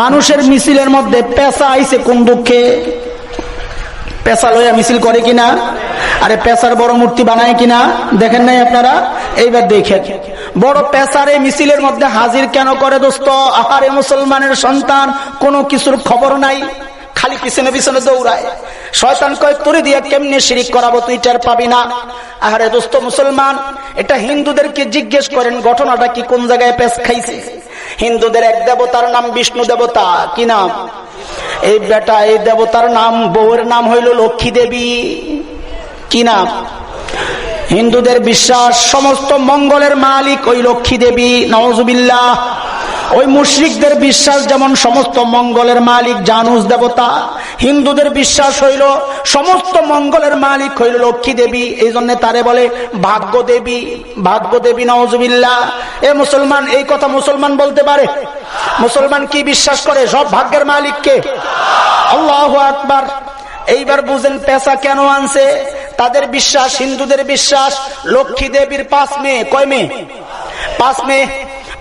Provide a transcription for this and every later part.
মানুষের মিছিলের মধ্যে পেঁচা আইছে কোন দুঃখে? পেঁচা লইয়া মিছিল করে কিনা? আরে পেঁচার বড় মূর্তি বানায় কিনা? দেখেন নাই আপনারা? এইবার দেখেন, বড় পেঁচারে মিছিলের মধ্যে হাজির কেন করে দোস্ত? আহারে মুসলমানের সন্তান, কোনো কিছুর খবর নাই, খালি পিছনে পিছনে দৌড়ায়। শয়তান কয় তোরে দিয়ে কেমনে শিরিক করাবো, তুই টের পাবি না। আহারে দোস্ত মুসলমান, এটা হিন্দুদেরকে জিজ্ঞেস করেন ঘটনাটা কি, কোন জায়গায় পেঁচ খাইছে। হিন্দুদের এক দেবতার নাম বিষ্ণু দেবতা। কি নাম? এই বেটা, এই দেবতার নাম, বউয়ের নাম হইল লক্ষ্মী দেবী। কি নাম? হিন্দুদের বিশ্বাস সমস্ত মঙ্গলের মালিক ওই লক্ষ্মী দেবী, নাউজুবিল্লাহ। ওই মুশরিকদের বিশ্বাস যেমন সমস্ত মঙ্গলের মালিক জানুস দেবতা, হিন্দুদের বিশ্বাস হইল সমস্ত মঙ্গলের মালিক হইল লক্ষ্মী দেবী, এই জন্য তারে বলে ভাগ্য দেবী। ভাগ্য দেবী, নাউজুবিল্লাহ। এ মুসলমান, এই কথা মুসলমান বলতে পারে? মুসলমান কি বিশ্বাস করে? সব ভাগ্যের মালিককে। আল্লাহু আকবার। এইবার বুঝেন পেঁচা কেন আনছে। তাদের বিশ্বাস, হিন্দুদের বিশ্বাস, লক্ষ্মী দেবীর 5 মেয়ে। কয় মেয়ে? 5 মেয়ে।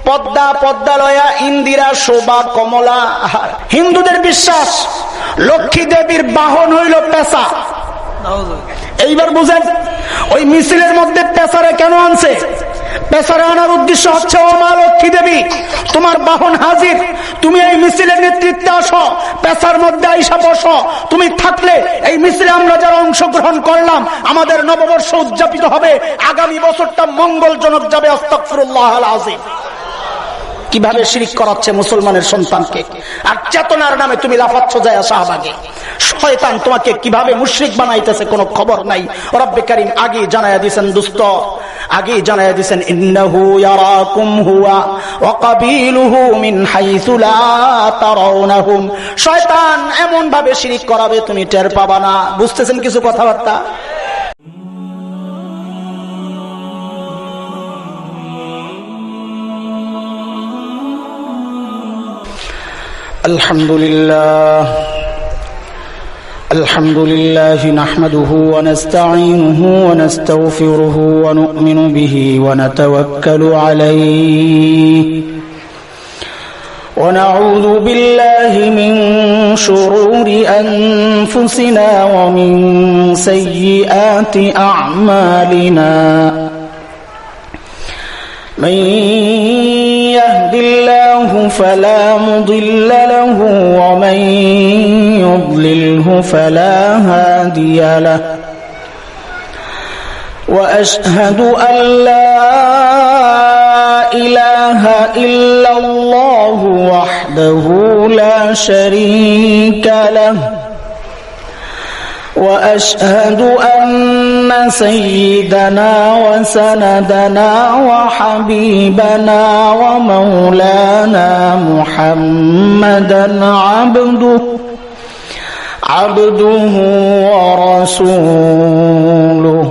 পদ্মা, পদ্মালয়া, ইন্দিরা, শোভা, কমলা। হিন্দুদের বিশ্বাস লক্ষ্মী দেবীর বাহন হইল পেঁচা। এইবার বুঝেন ওই মিছিলের মধ্যে পেঁচারে কেন আনছে। পেঁচারে আনার উদ্দেশ্য হচ্ছে, ও মা লক্ষ্মী দেবী, তোমার বাহন হাজির, তুমি এই মিছিলের নেতৃত্বে আসো, পেঁচার মধ্যে আইসা বসো। তুমি থাকলে এই মিছিলে আমরা যারা অংশগ্রহণ করলাম, আমাদের নববর্ষ উদযাপিত হবে, আগামী বছরটা মঙ্গলজনক যাবে। আস্তাগফিরুল্লাহল আযীম। কিভাবে শিরিক করাচ্ছে মুসলমানের সন্তানকে, আর চেতনার নামে তুমি লাফাচ্ছ যায় শাহবাগে। শয়তান তোমাকে কিভাবে মুশরিক বানাইতেছে কোনো খবর নাই। রব্বে কারীম আগে জানায়া দিয়েছেন দোস্ত, আগে জানায়া দিয়েছেন, ইন্নাহু ইয়ারাকুম হুয়া ওয়া কাবিলুহু মিন হাইসু লা তারাউনাহুম। শয়তান এমন ভাবে শিরিক করাবে তুমি টের পাবা না। বুঝতেছেন কিছু কথাবার্তা? الحمد لله نحمده ونستعينه ونستغفره ونؤمن به ونتوكل عليه ونعوذ بالله من شرور أنفسنا ومن سيئات أعمالنا من يهد الله فلا مضل له ومن يضلله فلا هادي له وأشهد أن لا إله إلا الله وحده لا شريك له وأشهد أن سيدنا وسندنا وحبيبنا ومولانا محمدا عبده ورسوله.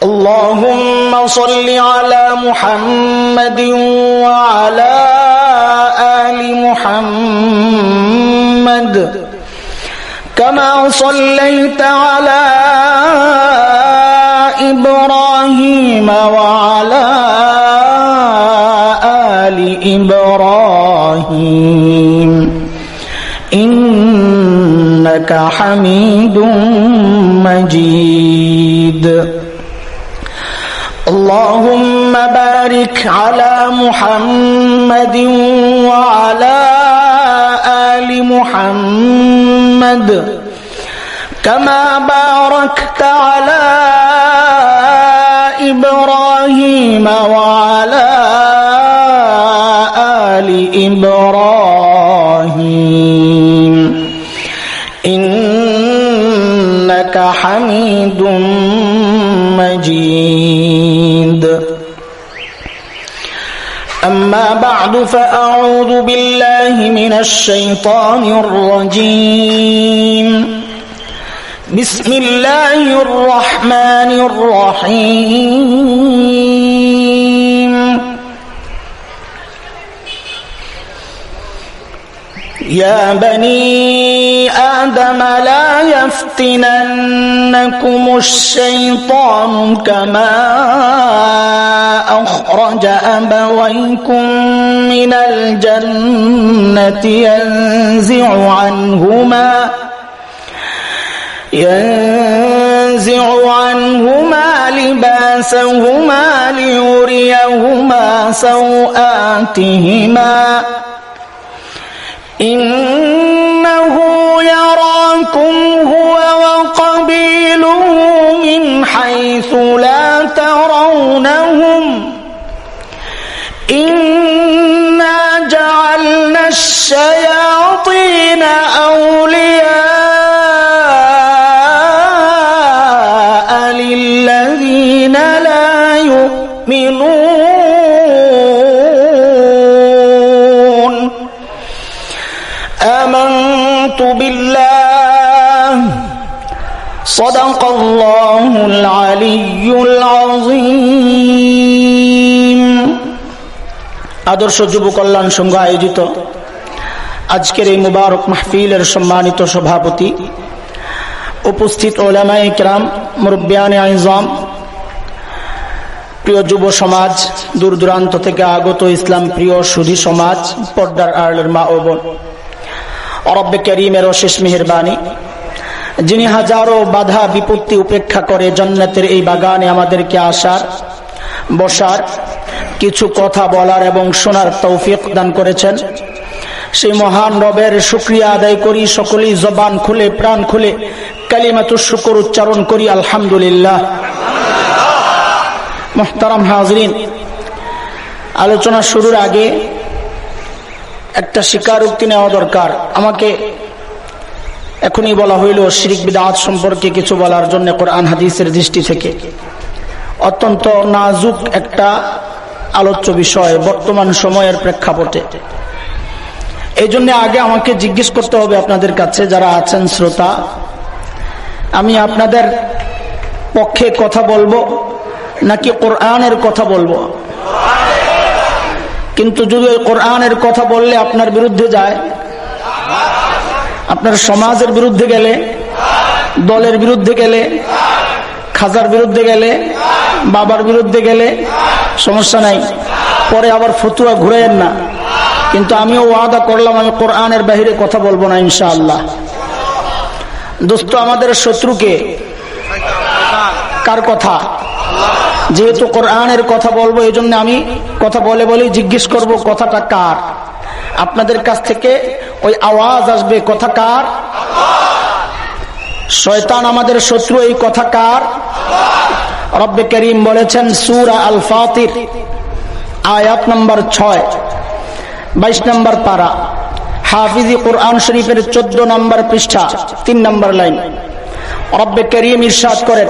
اللهم صل على محمد وعلى آل محمد كما صليت على إبراهيم وعلى آل إبراهيم إنك حميد مجيد. اللهم بارك على محمد وعلى آل محمد كما باركت على إبراهيم وعلى آل إبراهيم إنك حميد مجيد. أما بعد فأعوذ بالله من الشيطان الرجيم. بسم الله الرحمن الرحيم. يا بني آدم لا يفتننكم الشيطان كما أخرج أبويكم من الجنة ينزع عنهما لباسهما ليريهما سوآتهما إنه يراكم هو وقبيله من حيث لا ترونهم إنا جعلنا الشياطين أولياء للذين لا يؤمنون آمنت بالله صدق الله العلي العظيم আদর্শ যুব কল্যাণ সংঘ আয়োজিত আজকের এই মুবারক মাহফিলের সম্মানিত সভাপতি, উপস্থিত উলামায়ে কিরাম, মুরব্বিয়ানে আইজাম, প্রিয় যুব সমাজ, দূর দূরান্ত থেকে আগত ইসলাম প্রিয় সুধী সমাজ, পর্দার আড়ালের মা ও বোন, রব্বে করিমের অশেষ মেহেরবানি, যিনি হাজারো বাধা বিপত্তি উপেক্ষা করে জান্নাতের এই বাগানে আমাদেরকে আসার, বসার, কিছু কথা বলার এবং শোনার তৌফিক দান করেছেন, সেই মহান রবের শুকরিয়া আদায় করি। সকলেই জবান খুলে প্রাণ খুলে কালিমাতুশ শুকর উচ্চারণ করি, আলহামদুলিল্লাহ। মুহতারাম হাজরিন, আলোচনা শুরুর আগে একটা স্বীকারোক্তি নেওয়া দরকার। আমাকে এখনই বলা হইল শিরক বিদআত সম্পর্কে কিছু বলার জন্য কোরআন হাদিসের দৃষ্টি থেকে। অত্যন্ত নাজুক একটা আলোচ্য বিষয় বর্তমান সময়ের প্রেক্ষাপটে। এই জন্য আগে আমাকে জিজ্ঞেস করতে হবে আপনাদের কাছে যারা আছেন শ্রোতা, আমি আপনাদের পক্ষে কথা বলবো নাকি কোরআনের কথা বলবো? কিন্তু যদি কোরআনের কথা বললে আপনার বিরুদ্ধে যায়, আপনার সমাজের বিরুদ্ধে গেলে, দলের বিরুদ্ধে গেলে, খাজার বিরুদ্ধে গেলে, বাবার বিরুদ্ধে গেলে সমস্যা নাই, পরে আবার ফতুয়া ঘুরাইয়েন না। কিন্তু আমিও ওয়াদা করলাম আমি কোরআনের বাহিরে কথা বলবো না ইনশাআল্লাহ। দোস্ত, আমাদের শত্রুকে কার কথা? যেহেতু কোরআনের কথা বলবো, এই জন্য আমি কথা বলে বলেই জিজ্ঞেস করব কথাটা কার। আপনাদের কাছ থেকে ওই আওয়াজ আসবে, কথা কার? শয়তান আমাদের শত্রু, এই কথা কার? রব্বে করিম বলেছেন সূরা আল ফাতির আয়াত নম্বর 6, 22 নম্বর পারা, হাফিজি কুরআন শরীফের 14 নম্বর পৃষ্ঠা, 3 নম্বর লাইন। রব্বে করিম ইরশাদ করেন,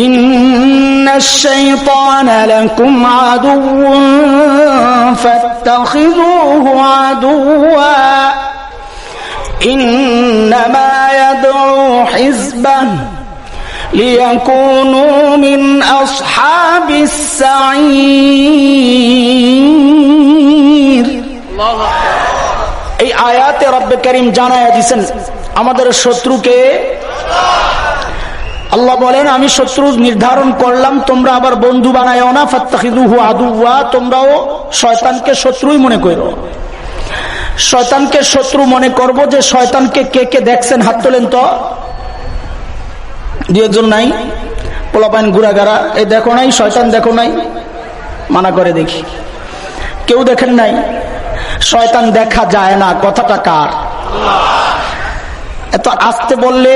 ইন্নাশ শাইতানা লাকুম আদুউন ফাত্তাখিযুহু আদুওয়া ইন্নামা ইয়াদউ হিজবাহু লিয়াকুনু মিন আসহাবিস সাঈর। এই আয়াতে রব্বে করিম জানায়া দিয়েছেন আমাদের শত্রুকে। আল্লাহ বলেন আমি শত্রু নির্ধারণ করলাম, তোমরা আবার বন্ধু বানায়ও না। ফাত্তাখিযুহু আদুওয়া, তোমরাও শয়তানকে শত্রুই মনে করো। শয়তানকে শত্রু মনে করব যে শয়তানকে কে কে দেখছেন হাত তোলেন তো। দুই একজন নাই, পোলাপাইন ঘুরাগারা, এই দেখো নাই, শয়তান দেখো নাই, মানা করে দেখি। কেউ দেখেন নাই? শয়তান দেখা যায় না, কথাটা কার? এত আস্তে বললে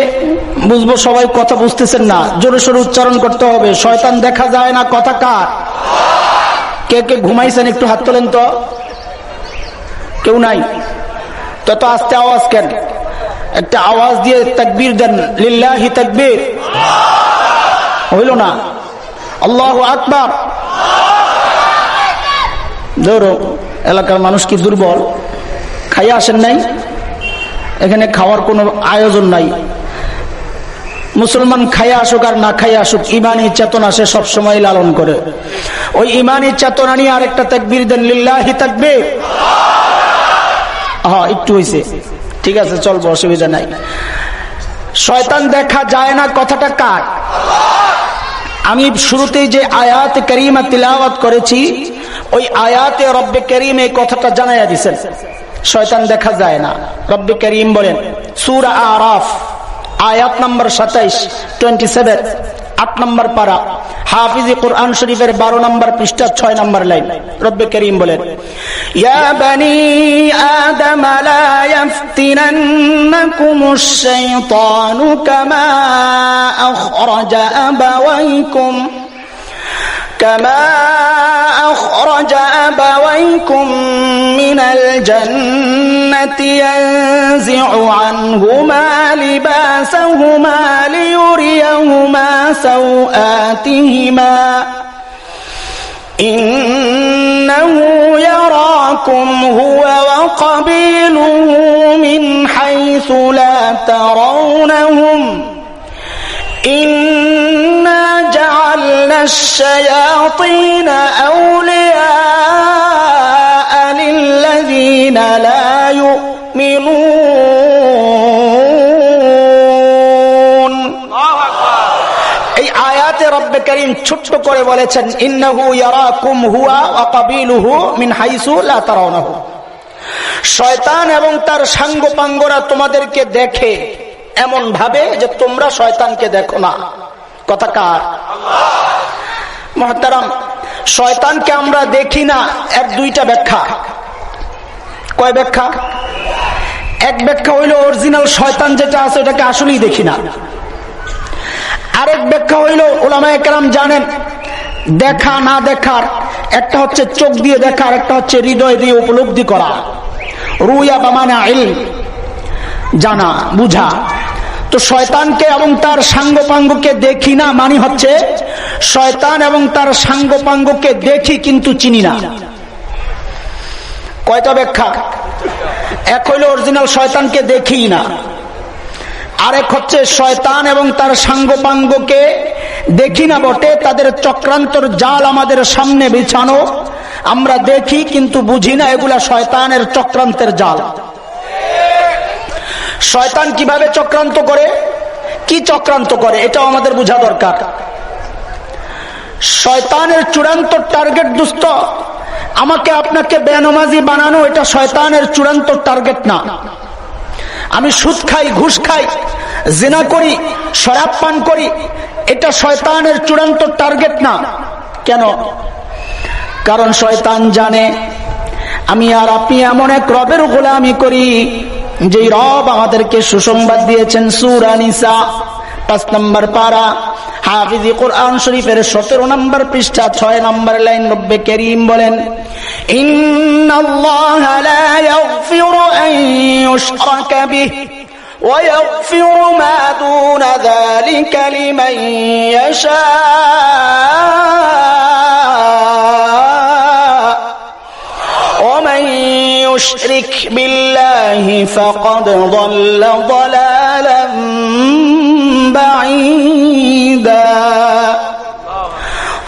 বুঝবো সবাই কথা বুঝতেছেন না, জোরে সোরে উচ্চারণ করতে হবে। শয়তান দেখা যায় না, কথা কার? কে কে ঘুমাইছেন একটু হাত তোলেন তো। কেউ নাই? তত আস্তে আওয়াজ কেন? একটা আওয়াজ দিয়ে তাকবীর দেন, লিল্লাহি তাকবীর। হইল না? আল্লাহু আকবার। ধরো এলাকার মানুষ কি দুর্বল? খাইয়া আসেন নাই? এখানে খাওয়ার কোনো আয়োজন নাই। মুসলমান খাইয়া আসুক আর না খাইয়া আসুক, ইমানি চেতনা সে সবসময় লালন করে। ওই ইমানি চেতনা নিয়ে আরেকটা তাকবীর দেন, লিল্লাহি তাকবীর। হ্যাঁ একটু হয়েছে, ঠিক আছে চলবো, অসুবিধা নাই। শয়তান দেখা যায় না কথাটা কার? আমি শুরুতেই যে আয়াত কারিমা তিলাওয়াত করেছি ওই আয়াতে রব্বে করিম এই কথাটা জানাইয়া দিয়েছেন, শয়তান দেখা যায় না। রব্বে করিম বলেন সূরা আরাফ আয়াত নম্বর 27, 27, 8 নম্বর পারা, হাফিজ কুরআন শরীফের 12 নম্বর পৃষ্ঠা 6 নম্বর লাইন। রব্বে করিম বলেন ইয়া বনি আদম লা ইয়াফতিনান্নাকুমুশ শাইতানু কামা আখরাজা আবাওয়াইকুম من الجنة ينزع عنهما لباسهما ليريهما سوآتهما إنه يراكم هو وقبيله من حيث لا ترونهم إنا جعلنا الشياطين أولياء للذين لا يؤمنون। এই আয়াতে রব্বে করিম ছোট্ট করে বলেছেন ইন্নাহু ইয়ারাকুম হুয়া ওয়া কাবিলুহু মিন হাইসু লা তারাউনাহু, শয়তান এবং তার সাঙ্গপাঙ্গরা তোমাদেরকে দেখে এমন ভাবে যে তোমরা শয়তানকে দেখো না। কথা কার? মুহতারাম, শয়তানকে আমরা দেখি না এক দুইটা ব্যাখ্যা। কয় ব্যাখ্যা? এক ব্যাখ্যা হইল অরিজিনাল শয়তান যেটা আছে ওটাকে আসলেই দেখি না। আরেক ব্যাখ্যা হইল উলামায়ে কেরাম জানেন দেখা না দেখার একটা হচ্ছে চোখ দিয়ে দেখা, আর একটা হচ্ছে হৃদয় দিয়ে উপলব্ধি করা। রুয়া বা মানা ইলম, জানা বুঝা। তো শয়তানকে এবং তার সাঙ্গপাঙ্গকে দেখি না মানে হচ্ছে শয়তান এবং তার সাঙ্গপাঙ্গকে দেখি কিন্তু চিনি না। কয়টা ব্যাখ্যা? এক হইল অরিজিনাল শয়তানকে দেখি না, আরেক হচ্ছে শয়তান এবং তার সাঙ্গপাঙ্গকে দেখি না বটে, তাদের চক্রান্তর জাল আমাদের সামনে বিছানো, আমরা দেখি কিন্তু বুঝি না, এগুলা শয়তানের চক্রান্তের জাল। শয়তান কিভাবে চক্রান্ত করে, কি চক্রান্ত করে এটাও আমাদের বোঝা দরকার। শয়তানের চূড়ান্ত টার্গেট দুষ্ট আমাকে আপনাকে বেনামাজি বানানো, এটা শয়তানের চূড়ান্ত টার্গেট না। আমি সুদ খাই, ঘুষ খাই, জিনা করি, শরাব পান করি, এটা শয়তানের চূড়ান্ত টার্গেট না। কেন? কারণ শয়তান জানে আমি আর আপনি এমন এক রবের গোলামি করি যে রব আমাদেরকে সুসংবাদ দিয়েছেন। সূরা নিসা 5 নম্বর পারা, হাফিজ কুরআন শরীফের 17 নম্বর পৃষ্ঠা 6 নম্বর লাইন। রব্বে করিম বলেন ইন্নাল্লাহা লা ইয়াগফিরু আন ইউশরাকা বিহি ওয়া ইয়াগফিরু মা দুনা যালিকা লিমান ইয়াশা ওয়া মান ইউশরিক বিল্লাহি ফাকাদ যাল্লা যালালান বাঈদা।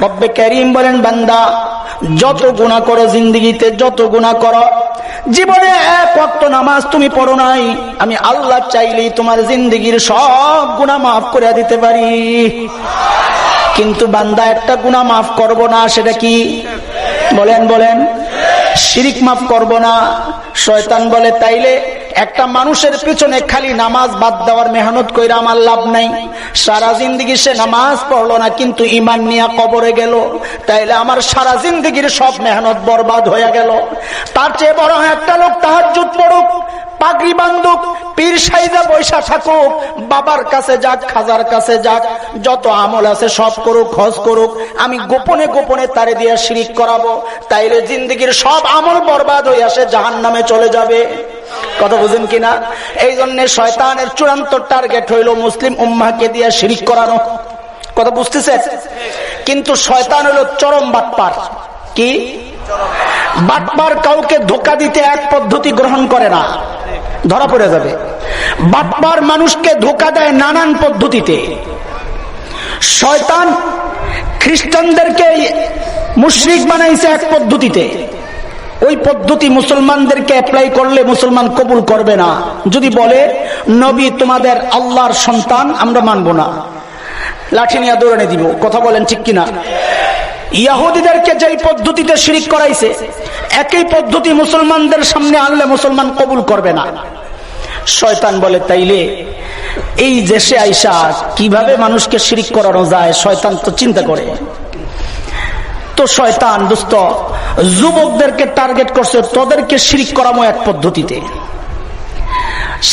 রব্বে করিম বলেন বান্দা যত গুনাহ করো, জিন্দেগিতে যত গুনাহ করো, জীবনে এক ওয়াক্ত নামাজ তুমি পড়ো নাই, আমি আল্লাহ চাইলেই তোমার জিন্দেগির সব গুনাহ মাফ করে দিতে পারি। কিন্তু বান্দা একটা গুনাহ মাফ করব না, সেটা কি? বলেন বলেন। শিরিক মাফ করব না। শয়তান বলে তাইলে একটা মানুষের পিছনে খালি নামাজ বাদ দেওয়ার মেহনত কইরা আমার লাভ নাই। সারা জিন্দেগি সে নামাজ পড়লো না কিন্তু ঈমান নিয়ে কবরে গেল, তাইলে আমার সারা জিন্দেগির সব মেহনত বরবাদ হয়ে গেল। তার চেয়ে বড় একটা লোক তাহাজ্জুদ পড়ুক, পাগড়ি বান্ধুক, পীর সাইজা বৈশা থাকুক, বাবার কাছে যাক, খাজার কাছে যাক, যত আমল আছে সব করুক, হজ করুক, আমি গোপনে গোপনে তারে দিয়ে শিরিক করাবো, তাইলে জিন্দেগির সব আমল বরবাদ হয়ে আসে, জাহান্নামে চলে যাবে। কথা বুঝেন কিনা? এই জন্য শয়তানের চূড়ান্ত টার্গেট হইল মুসলিম উম্মাহকে দিয়ে শিরিক করানো। কথা বুঝতেছেন? কিন্তু শয়তান হলো চরম বাটপার। কি বাটপার? কাউকে ধোঁকা দিতে এক পদ্ধতি গ্রহণ করে না, ধরা পড়ে যাবে। বাটপার মানুষকে ধোঁকা দেয় নানান পদ্ধতিতে। শয়তান খ্রিস্টানদেরকে মুশরিক বানাইছে এক পদ্ধতিতে, ওই পদ্ধতি মুসলমানদেরকে অ্যাপ্লাই করলে মুসলমান কবুল করবে না। যদি বলে নবী তোমাদের আল্লাহর সন্তান, আমরা মানব না, লাঠি নিয়ে দৌড়ানে দিব। কথা বলেন ঠিক কিনা? ইহুদিদেরকে যেই পদ্ধতিতে শিরিক করাইছে, একই পদ্ধতি মুসলমানদের সামনে আনলে মুসলমান কবুল করবে না। শয়তান বলে তাইলে এই দেশে আইসা কিভাবে মানুষকে শিরিক করানো যায়, শয়তান তো চিন্তা করে। তো শয়তান দোস্ত যুবকদেরকে টার্গেট করছে, তোদেরকে শিরিক করামো এক পদ্ধতিতে।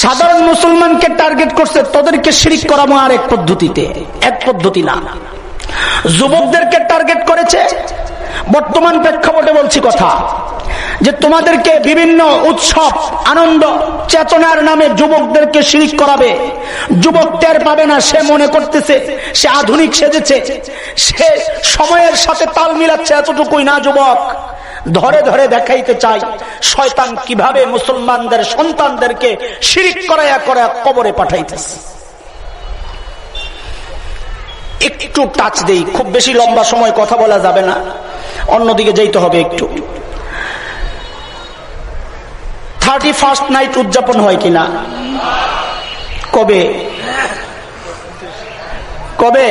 সাধারণ মুসলমানকে টার্গেট করছে, তোদেরকে শিরিক করামো আর এক পদ্ধতিতে। এক পদ্ধতি না, যুবকদেরকে টার্গেট করেছে। বর্তমান প্রেক্ষাপটে বলছি কথা, যে তোমাদেরকে বিভিন্ন উৎসব আনন্দ চেতনার নামে যুবকদেরকে শিরিক করাবে। যুবক টের পাবে না, সে মনে করতেছে সে আধুনিক সেজেছে, সে সময়ের সাথে তাল মিলাচ্ছে, এতটুকুই না, যুবক ধরে ধরে দেখাইতে চাই শয়তান কিভাবে মুসলমানদের সন্তানদেরকে শিরিক করায়া করায়া কবরে পাঠাইতেছে। একটু টাচ দেই, খুব বেশি লম্বা সময় কথা বলা যাবে না, অন্যদিকে যাইতে হবে একটু। 31st নাইট উদযাপন হয় কিনা? কবে? কবে?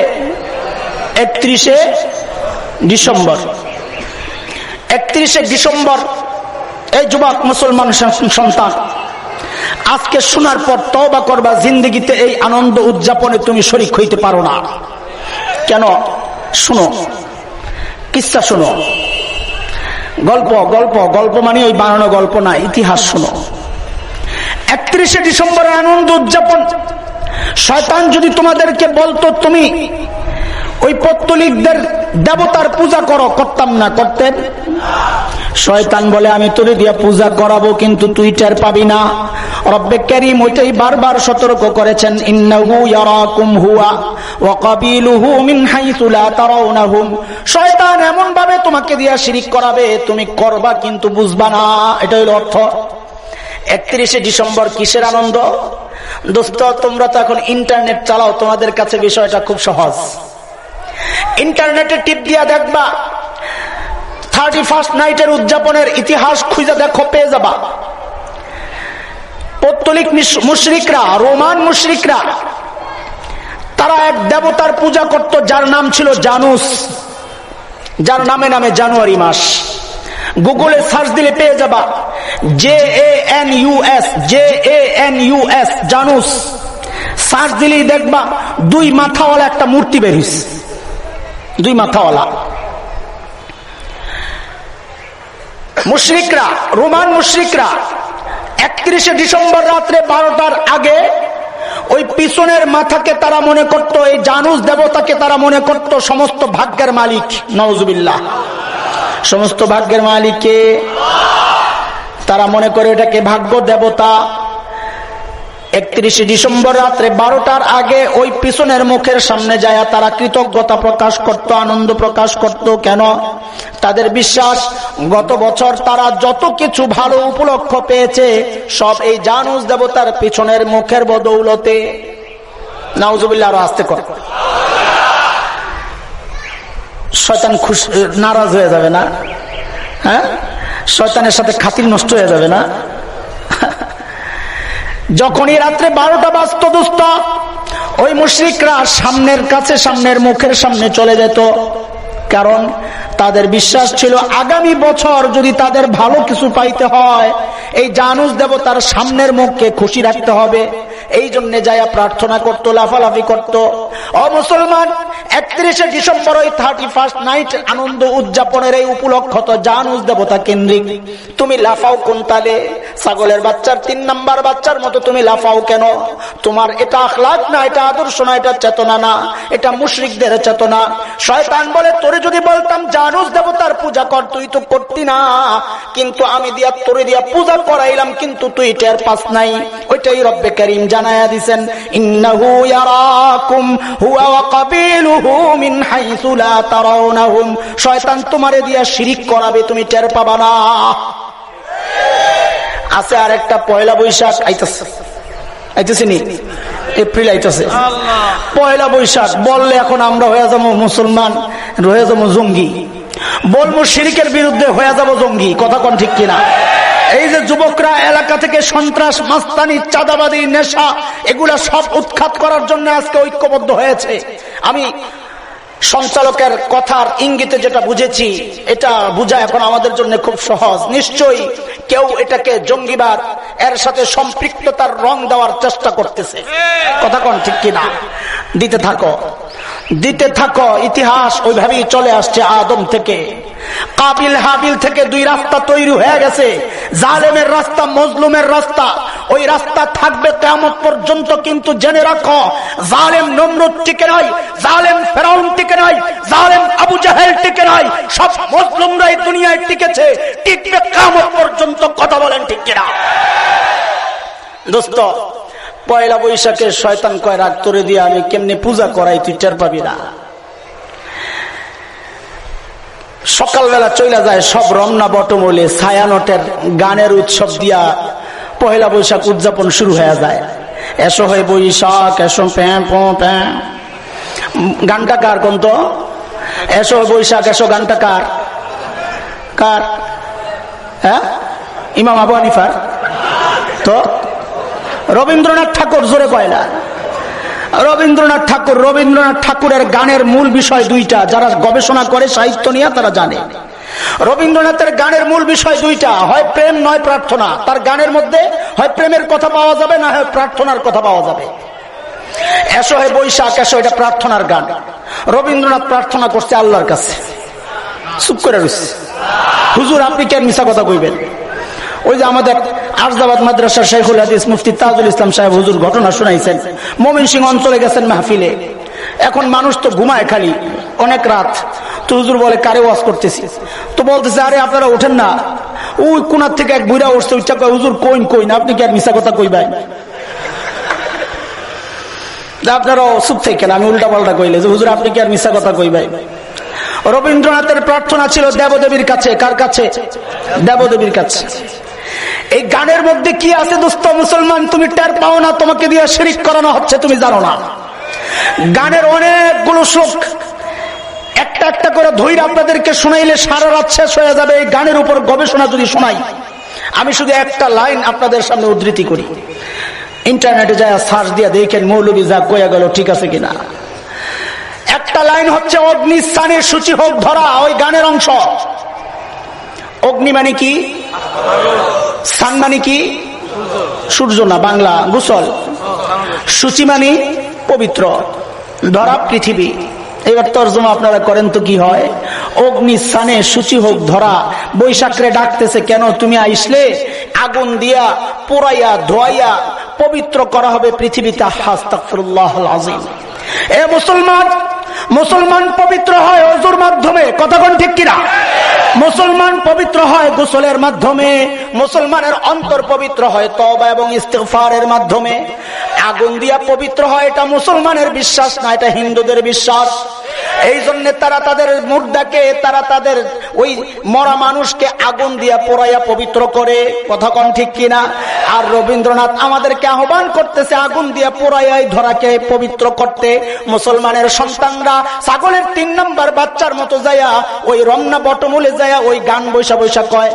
31শে ডিসেম্বর। 31শে ডিসেম্বর এই যুবক মুসলমান সন্তান, আজকে শোনার পর তওবা করবা, জিন্দেগিতে এই আনন্দ উদযাপনে তুমি শরীক হইতে পারো না। কেন? শুনো, কিসসা শুনো। গল্প গল্প গল্প মানে ওই বানানো গল্প না, ইতিহাস শুনো। 31শে ডিসেম্বরের আনন্দ উদযাপন, শয়তান যদি তোমাদেরকে বলতো তুমি ওই পৌত্তলিকদের দেবতার পূজা করো, করতাম না? করতেন? শয়তান বলে আমি তোরে দিয়া পূজা করাবো, কিন্তু তুই টের পাবি না। রব্বে কারীম ওইটাই বারবার সতর্ক করেছেন, ইন্নাহু ইয়ারাকুম হুয়া ওয়া কাবিলুহু মিন হাইসু লা তারাউনাহুম। শয়তান এমন ভাবে তোমাকে দিয়া শিরিক করাবে, তুমি করবা কিন্তু বুঝবা না। এটা হলো অর্থ। 31শে ডিসেম্বর কিসের আনন্দ? দোস্ত তোমরা তো এখন ইন্টারনেট চালাও, তোমাদের কাছে বিষয়টা খুব সহজ। ইন্টারনেটে টিপ দিয়া দেখবা 31st নাইটের উদযাপনের ইতিহাস খুঁজে দেখো, পেয়ে যাবা। পৌত্তলিক মুশরিকরা, রোমান মুশরিকরা, তারা এক দেবতার পূজা করত যার নাম ছিল জানুস, যার নামে নামে জানুয়ারি মাস। গুগলে সার্চ দিলে পেয়ে যাবা JANUS, JANUS, জানুস। সার্চ দিলেই দেখবা 2 মাথাওয়ালা একটা মূর্তি বের হইছে, 2 মাথাওয়ালা। মুশরিকরা, রোমান মুশরিকরা 31শে ডিসেম্বর রাত্রে 12টার আগে ওই পিছনের মাথাকে তারা মনে করত, এই জানুস দেবতাকে তারা মনে করত সমস্ত ভাগ্যের মালিক। নাউজুবিল্লাহ। সমস্ত ভাগ্যের মালিককে তারা মনে করে এটাকে ভাগ্য দেবতা। 31শে ডিসেম্বর রাত্রে 12টার আগে ওই পিছনের মুখের সামনে যায় তারা কৃতজ্ঞতা প্রকাশ করত, আনন্দ প্রকাশ করত। কেন? তাদের বিশ্বাস গত বছর তারা যত কিছু ভালো উপলক্ষ পেয়েছে সব এই জানুস দেবতার পিছনের মুখের বদৌলতে। নাউজুবিল্লাহ। আরো আস্তে কর, শয়তান খুশি নারাজ হয়ে যাবে না? হ্যাঁ, শয়তানের সাথে খাতির নষ্ট হয়ে যাবে না? যখনই রাত্রে 12টা বাজতো দোস্ত, ওই মুশরিকরা সামনের কাছে, সামনের মুখের সামনে চলে যেত। কারণ তাদের বিশ্বাস ছিল আগামী বছর যদি তাদের ভালো কিছু পাইতে হয় এই জানুস দেবতার সামনের মুখকে খুশি রাখতে হবে। এই জন্য যায়া প্রার্থনা করত, লাফালাফি করত। ও মুসলমান, 31শে ডিসেম্বর ওই 31st নাইট আনন্দ উদযাপনের এই উপলক্ষ তো জানুস দেবতা কেন্দ্রিক। তুমি লাফাও কোন তালে? ছাগলের বাচ্চার 3 নাম্বার বাচ্চার মতো তুমি লাফাও কেন? তোমার এটা আখলাক না, এটা আদর্শ না, এটা চেতনা না, এটা মুশরিকদের চেতনা। শয়তান বলে তোরে যদি বলতাম জানুস দেবতার পূজা কর, তুই তো করতি না, কিন্তু আমি দিয়া তোরে দিয়া পূজা করাইলাম, কিন্তু তুই টের পাস নাই। ওইটাই রব্বে কারীম জানায়া দিবেন, ইন্নাহু ইয়ারাকুম হুয়া ওয়া কাবিলুহু মিন হাইসু লা তারাউনাহুম। শয়তান তোমারে দিয়া শিরিক করাবে, তুমি টের পাবা না। আছে আরেকটা পয়লা বৈশাখ আইতাছে, আইতাছে নি? এপ্রিল আইতাছে। পয়লা বৈশাখ বললে এখন আমরা হয়ে যাবো মুসলমান, হয়ে যাবো জঙ্গি। বলবো শিরকের বিরুদ্ধে হয়ে যাব জঙ্গি, কথা কোন ঠিক কিনা? এই যে যুবকরা এলাকা থেকে সন্ত্রাস, মাস্তানি, চাঁদাবাদী, নেশা এগুলা সব উৎখাত করার জন্য আজকে ঐক্যবদ্ধ হয়েছে। আমি সঞ্চালকের কথার ইঙ্গিতে যেটা বুঝেছি, এটা বুঝা এখন আমাদের জন্য খুব সহজ। নিশ্চয়ই কেউ এটাকে জঙ্গিবাদ, এর সাথে সম্পৃক্ততার রং দেওয়ার চেষ্টা করতেছে, কথা কোন ঠিক কিনা? দিতে থাকো, দিতে থাকো। ইতিহাস ওইভাবেই চলে আসছে আদম থেকে। কাবিল হাবিল থেকে দুই রাস্তা তৈরি হয়ে গেছে, জালেমের রাস্তা, মজলুমের রাস্তা। ওই রাস্তা থাকবে কিয়ামত পর্যন্ত। কিন্তু জেনে রাখো, জালেম নমরুদ টিকে নাই, জালেম ফেরাউন টিকে নাই, জালেম আবু জাহেল টিকে নাই, সব মজলুমরাই দুনিয়ায় টিকেছে, টিকবে কিয়ামত পর্যন্ত। কথা বলেন ঠিক কিনা? দোস্ত, পয়লা বৈশাখে শয়তান কয় রাগ তোরে দিয়ে আমি কেমনে পূজা করাই তুই টের পাবি না। সকালবেলা চলে যায় সব রমনা বটমূলে ছায়ানটের গানের উৎসব দিয়া পয়লা বৈশাখ উদযাপন শুরু হয়ে যায়। এসো হয় বৈশাখ, এসো প্যাঁ প্যাঁ। গানটা কার কোন তো? এসো বৈশাখ এসো গানটা কার? কার? হ্যাঁ, ইমাম আবু হানিফার। তো রবীন্দ্রনাথ ঠাকুর জোরে কয়লা। রবীন্দ্রনাথ ঠাকুরের গানের মূল বিষয় দুইটা। যারা গবেষণা করে সাহিত্য নিয়ে তারা জানে রবীন্দ্রনাথের গানের মূল বিষয় দুইটা, হয় প্রেম নয় প্রার্থনা। তার গানের মধ্যে হয় প্রেমের কথা পাওয়া যাবে, না হয় প্রার্থনার কথা পাওয়া যাবে। এসো হে বৈশাখ এসো, এটা প্রার্থনার গান। রবীন্দ্রনাথ প্রার্থনা করছে আল্লাহর কাছে, চুপ করে রয়েছে। হুজুর আপনি কেন মিশা কথা কইবেন? ওই যে আমাদের আরজাবাদ মাদ্রাসার শাইখুল হাদিস মুফতি তাজুল ইসলাম সাহেব হুজুর ঘটনা শুনাইছেন। ময়মনসিংহ অঞ্চলে গেছেন মাহফিলে। এখন মানুষ তো ঘুমায় খালি, অনেক রাত। তো হুজুর বলে কারে ওয়াজ করতেছি? তো বলতেছে আরে আপনারা ওঠেন না। ওই কোনার থেকে এক বুড়া উঠছে, উচ্চা কয় হুজুর কইন আপনি কি আর মিশা কথা কইবেন? আপনারাও চুপ থাকেন, আমি উল্টা পাল্টা কইলে যে হুজুর আপনি কি আর মিশা কথা কইবেন? রবীন্দ্রনাথের প্রার্থনা ছিল দেবদেবীর কাছে। কার কাছে? দেবদেবীর কাছে। এই গানের মধ্যে কি আছে দোস্ত মুসলমান? তুমি টের পাও না, তোমাকে দিয়ে শিরিক করানো হচ্ছে, তুমি জানো না। গানের অনেকগুলো শ্লোক একটা একটা করে ধৈর্য আপনাদেরকে শোনাইলে সারা রাত শেষ হয়ে যাবে। এই গানের উপর গবেষণা যদি শোনাই, আমি শুধু একটা লাইন আপনাদের সামনে উদ্ধৃতি করি। ইন্টারনেটে যায় সার্চ দিয়ে দেখেন মৌলবী যা কয়া গেল ঠিক আছে কিনা। একটা লাইন হচ্ছে অগ্নি স্থানে সূচি হোক ধরা, ওই গানের অংশ। অগ্নি মানে কি? সান মানে কি? সূর্য না, বাংলা গোসল। সূচি মানে পবিত্র, ধরা পৃথিবী। এবার তর্জমা আপনারা করেন তো কি হয়? অগ্নি স্থানে সূচি হোক ধরা। বৈশাখরে ডাকতেছে কেন? তুমি আইসলে আগুন দিয়া পোড়াইয়া ধোয়াইয়া পবিত্র করা হবে পৃথিবীতে। আস্তাগফিরুল্লাহুল আযীম। এ মুসলমান পবিত্র হয় ওযুর মাধ্যমে, কথা কোন ঠিক কিনা? মুসলমান পবিত্র হয় গোসলের মাধ্যমে। মুসলমানের অন্তর পবিত্র হয় তওবা এবং ইস্তিগফারের মাধ্যমে। আগুন দিয়া পবিত্র হয়, এটা মুসলমানের বিশ্বাস না, এটা হিন্দুদের বিশ্বাস। এই জন্য তারা তাদের মুর্দাকে, তারা তাদের ওই মরা মানুষকে আগুন দিয়া পোড়াইয়া পবিত্র করে, কথা কোন ঠিক কিনা? আর রবীন্দ্রনাথ আমাদেরকে আহ্বান করতেছে আগুন দিয়া পোড়াইয়া ধরাকে পবিত্র করতে। মুসলমানের সন্তানরা ছাগলের 3 নম্বর বাচ্চার মতো যায়া ওই রমনা বটমূলে যায়া ওই গান বৈশা বৈশা কয়।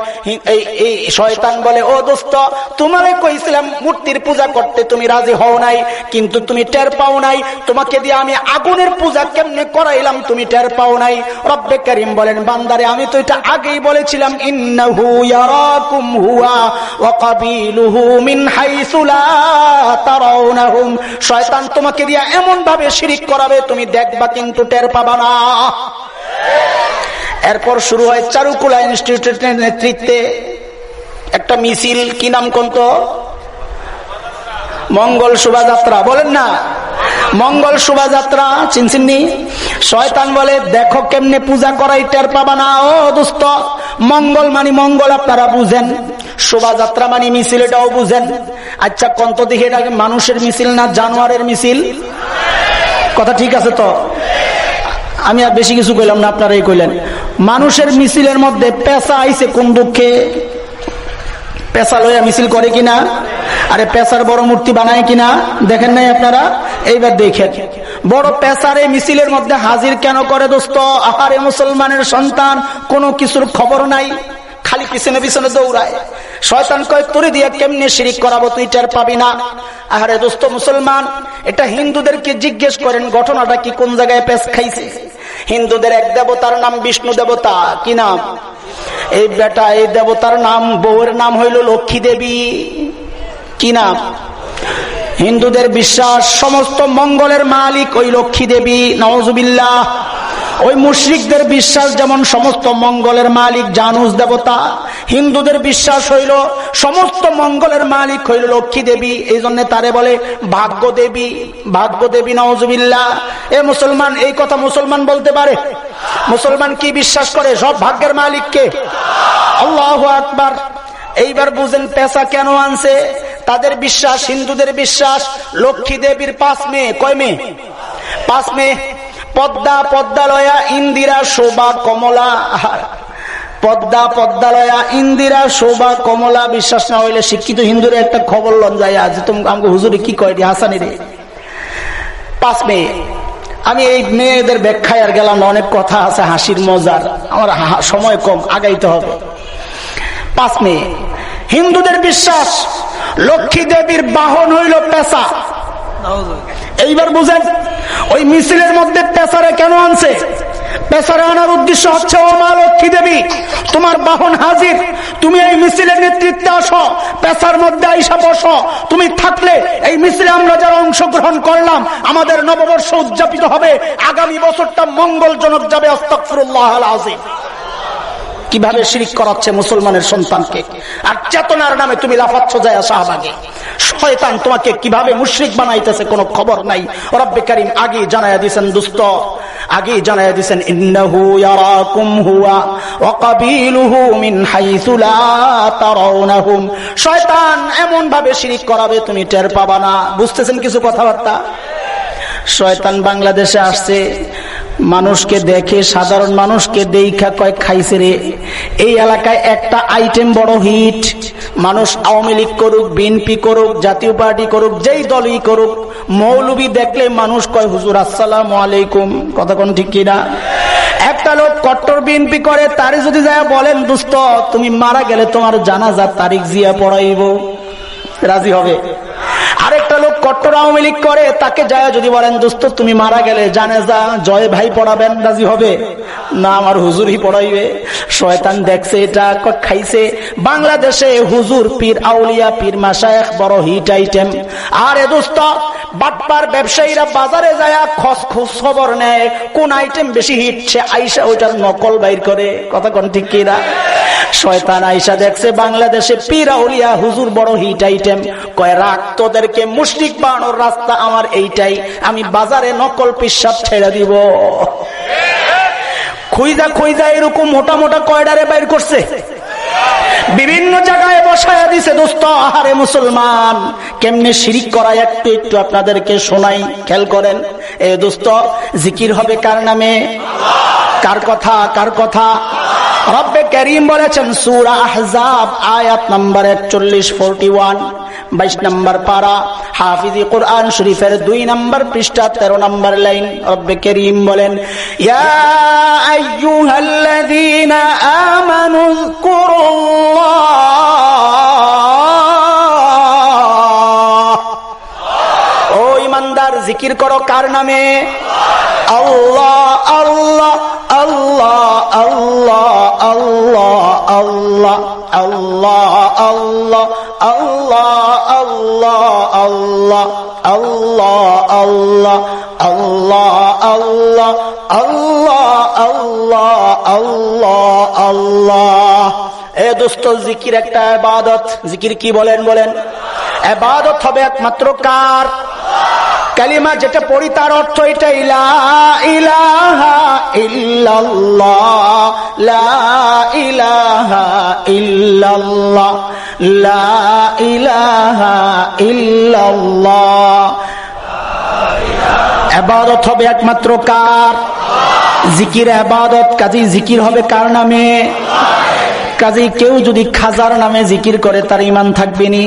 এই শয়তান বলে ও দোস্ত, তোমারে কইছিলাম মূর্তির পূজা করতে, তুমি রাজি হও নাই, কিন্তু তুমি টের পাও নাই। তোমাকে দিয়ে আমি আগুনের পূজা কেমনে করাইলাম তুমি টের পাও নাই। রব্বে কারীম বলেন বান্দারে আমি তো এটা আগেই বলেছিলাম, ইন্নাহু ইয়ারাকুম হুয়া ওয়া কাবিলুহু মিন হাইসু লা তারাউনাহুম। শয়তান তোমাকে দিয়ে এমন ভাবে শিরিক করাবে তুমি দেখবা কিন্তু টের পাবা না। এরপর শুরু হয় চারুকলা ইনস্টিটিউটের নেতৃত্বে একটা মিছিল। কি নাম কোন তো? মঙ্গল শোভাযাত্রা। বলেন না মঙ্গল শোভাযাত্রা, চিনচিননি? শয়তান বলে দেখো কেমনে পূজা করাই টের পাবা না। ও দোস্ত, মঙ্গল মানে মঙ্গল আপনারা বুঝেন, শোভাযাত্রা মানে মিছিল এটাও বুঝেন। আচ্ছা কন্ত দেখে এটা মানুষের মিছিল না জানোয়ারের মিছিল? কথা ঠিক আছে তো? আমি আর বেশি কিছু কইলাম না, আপনারাই কইলেন। মানুষের মিছিলের মধ্যে পেশা আইছে কোন দুঃখে? পেশা লইয়া মিছিল করে কিনা? আরে পেশার বড় মূর্তি বানায় কিনা? দেখেন নাই আপনারা? এইবার দেখেন বড় পেশারে মিছিলের মধ্যে হাজির কেন করে দোস্ত? আহারে মুসলমানের সন্তান, কোনো কিছুর খবর নাই, খালি পিছনে পিছনে দৌড়ায়। শয়তান কয় তোরে দিয়ে কেমনে শিরিক করাবো, তুই টের পাবি না। আহারে দোস্ত মুসলমান, এটা হিন্দুদেরকে জিজ্ঞেস করেন ঘটনাটা কি, কোন জায়গায় পেশ খাইছে। হিন্দুদের এক দেবতার নাম বিষ্ণু দেবতা। কি নাম? এই বেটা, এই দেবতার নাম, বউয়ের নাম হইল লক্ষ্মী দেবী। কি নাম? হিন্দুদের বিশ্বাস সমস্ত মঙ্গলের মালিক ওই লক্ষ্মী দেবী, নাউজুবিল্লাহ। ওই মুশরিকদের বিশ্বাস যেমন সমস্ত মঙ্গলের মালিক জানুস দেবতা, হিন্দুদের বিশ্বাস হইল সমস্ত মঙ্গলের মালিক হইল লক্ষ্মী দেবী, এই জন্য তারে বলে ভাগ্য দেবী। ভাগ্য দেবী, নাউজুবিল্লাহ। এ মুসলমান, এই কথা মুসলমান বলতে পারে? মুসলমান কি বিশ্বাস করে? সব ভাগ্যের মালিককে। আল্লাহু আকবার। এইবার বুঝেন পেশা কেন আনছে। তাদের বিশ্বাস, হিন্দুদের বিশ্বাস, লক্ষ্মী দেবীর 5 মেয়ে। কয় মেয়ে? 5 মেয়ে। পদ্মা, পদ্মালয়া, ইন্দিরা, শোভা, কমলা। পদ্মা, পদ্মালয়া, ইন্দিরা, শোভা, কমলা। বিশ্বাস না হইলে শিক্ষিত হিন্দুরে একটা খবর লন যায়, আজ তুমি আমাকে হুজুরে কি কয় হাসানি রে। 5 মেয়ে। আমি এই মেয়েদের ব্যাখ্যায় আর গেলাম না, অনেক কথা আছে হাসির মজার, আমার সময় কম, আগাইতে হবে। 5 মেয়ে। হিন্দুদের বিশ্বাস লক্ষ্মী দেবীর বাহন হইল পেশা। এইবার বুঝেন ওই মিছিলের মধ্যে পেশারে কেন আনছে। পেশারে আনার উদ্দেশ্য হচ্ছে, ও মা লক্ষ্মী দেবী, তোমার বাহন হাজির, তুমি এই মিছিলের নেতৃত্বে আসো, পেশার মধ্যে আইসা বসো। তুমি থাকলে এই মিছিলে আমরা যারা অংশগ্রহণ করলাম, আমাদের নববর্ষ উদযাপিত হবে, আগামী বছরটা মঙ্গলজনক যাবে। আস্তাগফিরুল্লাহল আযীম। কিভাবে শিরিক করাচ্ছে মুসলমানের সন্তানকে, আর চেতনার নামে তুমি লাফাচ্ছ যায় শাহবাগে। শয়তান তোমাকে কিভাবে মুশরিক বানাইতেছে কোনো খবর নাই। রব্বে কারীম আগে জানায়া দিয়েছেন দোস্ত, আগে জানায়া দিয়েছেন ইন্নাহু ইয়ারাকুম হুয়া ওয়া কাবিলুহু মিন হাইসু লা তারাউনাহুম। শয়তান এমন ভাবে শিরিক করাবে তুমি টের পাবা না। বুঝতেছেন কিছু কথাবার্তা? শয়তান বাংলাদেশে আসছে, মানুষকে দেখে, সাধারণ মানুষকে দেখা কয় খাইছে রে। এই এলাকায় একটা আইটেম বড় হিট। মানুষ আওয়ামী লীগ করুক, বিএনপি করুক, জাতীয় পার্টি করুক, যেই দলই করুক, মৌলবী দেখলে মানুষ কয় হুজুর আসসালামু আলাইকুম। কথা কোন ঠিক কিনা? একটা লোক কট্টর বিএনপি করে, তারে যদি যায় বলেন দোস্ত তুমি মারা গেলে তোমার জানাজার তারিখ জিয়া পড়াইব, রাজি হবে? আরেকটা লোক কট্টর আওয়ামী লীগ করে, তাকে যায় যদি বলেন দোস্ত তুমি মারা গেলে জানাজা জয় ভাই পড়াবেন, রাজি হবে? না, আমার হুজুরই পড়াইবে। শয়তান দেখছে এটা, খাইছে। বাংলাদেশে হুজুর, পীর, আউলিয়া, পীর, মাশায়েখ বড় হিট আইটেম। আরে দোস্ত, বাটপার ব্যবসায়ীরা বাজারে যায় খোঁজ খবর নেয় কোন আইটেম বেশি হিট, সে আইসা ওইটার নকল বাইর করে। কথা কোন ঠিক কিনা? শয়তান আইসা দেখছে বাংলাদেশে পীর, আউলিয়া, হুজুর বড় হিট আইটেম, কয় রাখ, তোদেরকে মুশরিক বানানোর রাস্তা আমার এইটাই, আমি বাজারে নকল পিসাব ছেড়ে দিব। খুঁজা খুঁজা এরকম মোটা মোটা কয়ডারে বাইর করছে, বিভিন্ন জায়গায় বসায়া দিছে দোস্ত। আহারে মুসলমান, কেমনে শিরিক করায় একটু একটু আপনাদেরকে শোনাই, খেয়াল করেন। এ দোস্ত, জিকির হবে কার নামে? কার কথা? কার কথা? রব্বে কারীম বলেছেন সূরা আহজাব আয়াত নাম্বার 41, 22 নম্বর পারা, হাফিজি কুরআন শরীফের 2 নম্বর পৃষ্ঠা 13 নম্বর লাইন। রব্বে কারীম বলেন ইয়া আইয়ুহাল্লাযীনা আমানু যকুরুল্লাহ। ও ঈমানদার, জিকির করো কার নামে? আল্লাহ আল্লাহ আল্লাহ আল্লাহ আল্লাহ আল্লাহ আল্লাহ আল্লাহ আল্লাহ আল্লাহ আল্লাহ আল্লাহ আল্লাহ আল্লাহ আল্লাহ আল্লাহ আল্লাহ আল্লাহ আল্লাহ। এ দোস্ত, জিকির একটা ইবাদত। জিকির কি বলেন? বলেন। ইবাদত হবে একমাত্র কার? কালিমা যেটা পড়ি তার অর্থ এটা, লা ইলাহা ইল্লাল্লাহ, লা ইলাহা ইল্লাল্লাহ, লা ইলাহা ইল্লাল্লাহ। ইবাদত হবে একমাত্র কার? জিকির ইবাদত। কাজী জিকির হবে কার নামে? কাজী কেউ যদি খাজার নামে জিকির করে তার ঈমান থাকবে নি।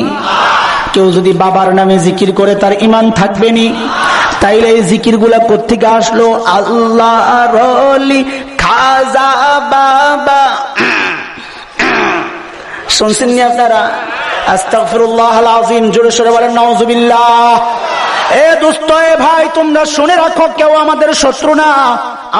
কেউ যদি বাবার নামে জিকির করে তার ঈমান থাকবে নি। তাইলে এই জিকির গুলা কোত্থেকে আসলো? আল্লাহর ওলি খাজা বাবা। শুনছেন নি আপনারা? আস্তাগফিরুল্লাহ আল আযীম, জোরে সোরে বলেন নাউযুবিল্লাহ। এ দোস্ত, এ ভাই, তোমরা শুনে রাখো, কেউ আমাদের শত্রু না।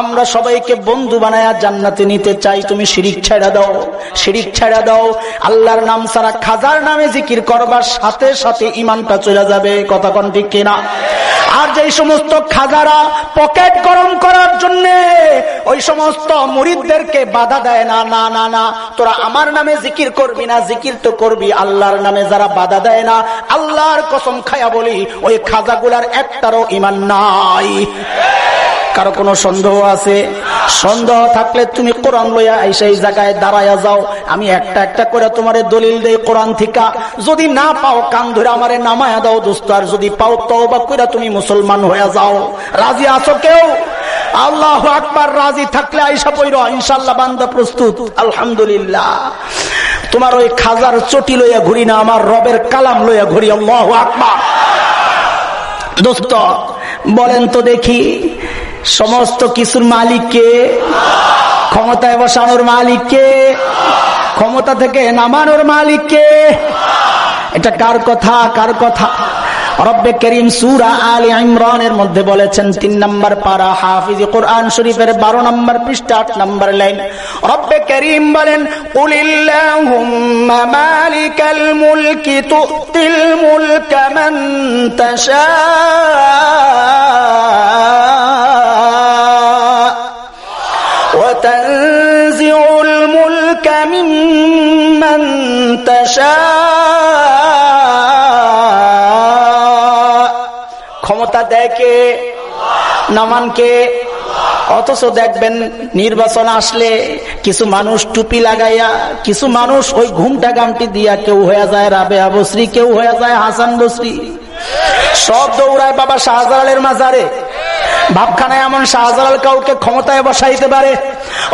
আমরা সবাইকে বন্ধু বানায়া জান্নাতে নিতে চাই। তুমি শিরিক ছেড়ে দাও, শিরিক ছেড়ে দাও। আল্লাহর নাম ছাড়া খাজার নামে জিকির করবার সাথে সাথে ঈমানটা চলে যাবে। কথা কোন ঠিক কিনা? আর যেই সমস্ত খাজারা পকেট গরম করার জন্য ওই সমস্ত মুরিদদেরকে বাধা দেয়, না না না না, তোরা আমার নামে জিকির করবি না, জিকির তো করবি আল্লাহর নামে, যারা বাধা দেয় না, আল্লাহর কসম খায়া বলি ওই খাজাগুলার একটারও ঈমান নাই। কারো কোনো সন্দেহ আছে? সন্দেহ থাকলে তুমি কোরআন লইয়া আইসা এই জায়গায় দাঁড়ায়া যাও। আমি একটা একটা করে তোমারে দলিল দেই কোরআন থেকে। যদি না পাও কান ধরে আমারে নামায়া দাও দোস্ত, আর যদি পাও তওবা কইরা তুমি মুসলমান হয়ে যাও। রাজি আছো কেউ? আল্লাহু আকবার। রাজি থাকলে আইসা পড়ো, ইনশাআল্লাহ বান্দা প্রস্তুত। আলহামদুলিল্লাহ। তোমার ওই খাজার চটি লইয়া ঘুরি না, আমার রবের কালাম লইয়া ঘুরি। আল্লাহু আকবার। দোস্ত বলেন তো দেখি, সমস্ত কিছুর মালিক কে? ক্ষমতায় বসানোর মালিক কে? ক্ষমতা থেকে নামানোর মালিক কে? এটা কার কথা? কার কথা? রব্বে করিম সূরা আলে ইমরানের মধ্যে বলেছেন, 3 নম্বর পারা, হাফিজ কোরআন শরীফের 12 নম্বর পৃষ্ঠা 8 নম্বর লাইন। রব্বে করিম বলেন, কুলিল্লাহুম্মা মালিকাল মুলকি তুতিল মুলকা মান তাশা ওয়া তানজিউল মুলকা মিম্মান তাশা। ক্ষমতা দেখে নামানকে। অথচ দেখবেন নির্বাচন আসলে কিছু মানুষ টুপি লাগাইয়া, কিছু মানুষ ওই ঘুমটা গামটি দিয়া, কেউ হয়ে যায় রাবেয়া বসরি, কেউ হয়ে যায় হাসান বসরি, সব দৌড়ায় বাবা শাহজালালের মাজারে। ভাবখানায় এমন শাহজালাল কাউকে ক্ষমতায় বসাইতে পারে?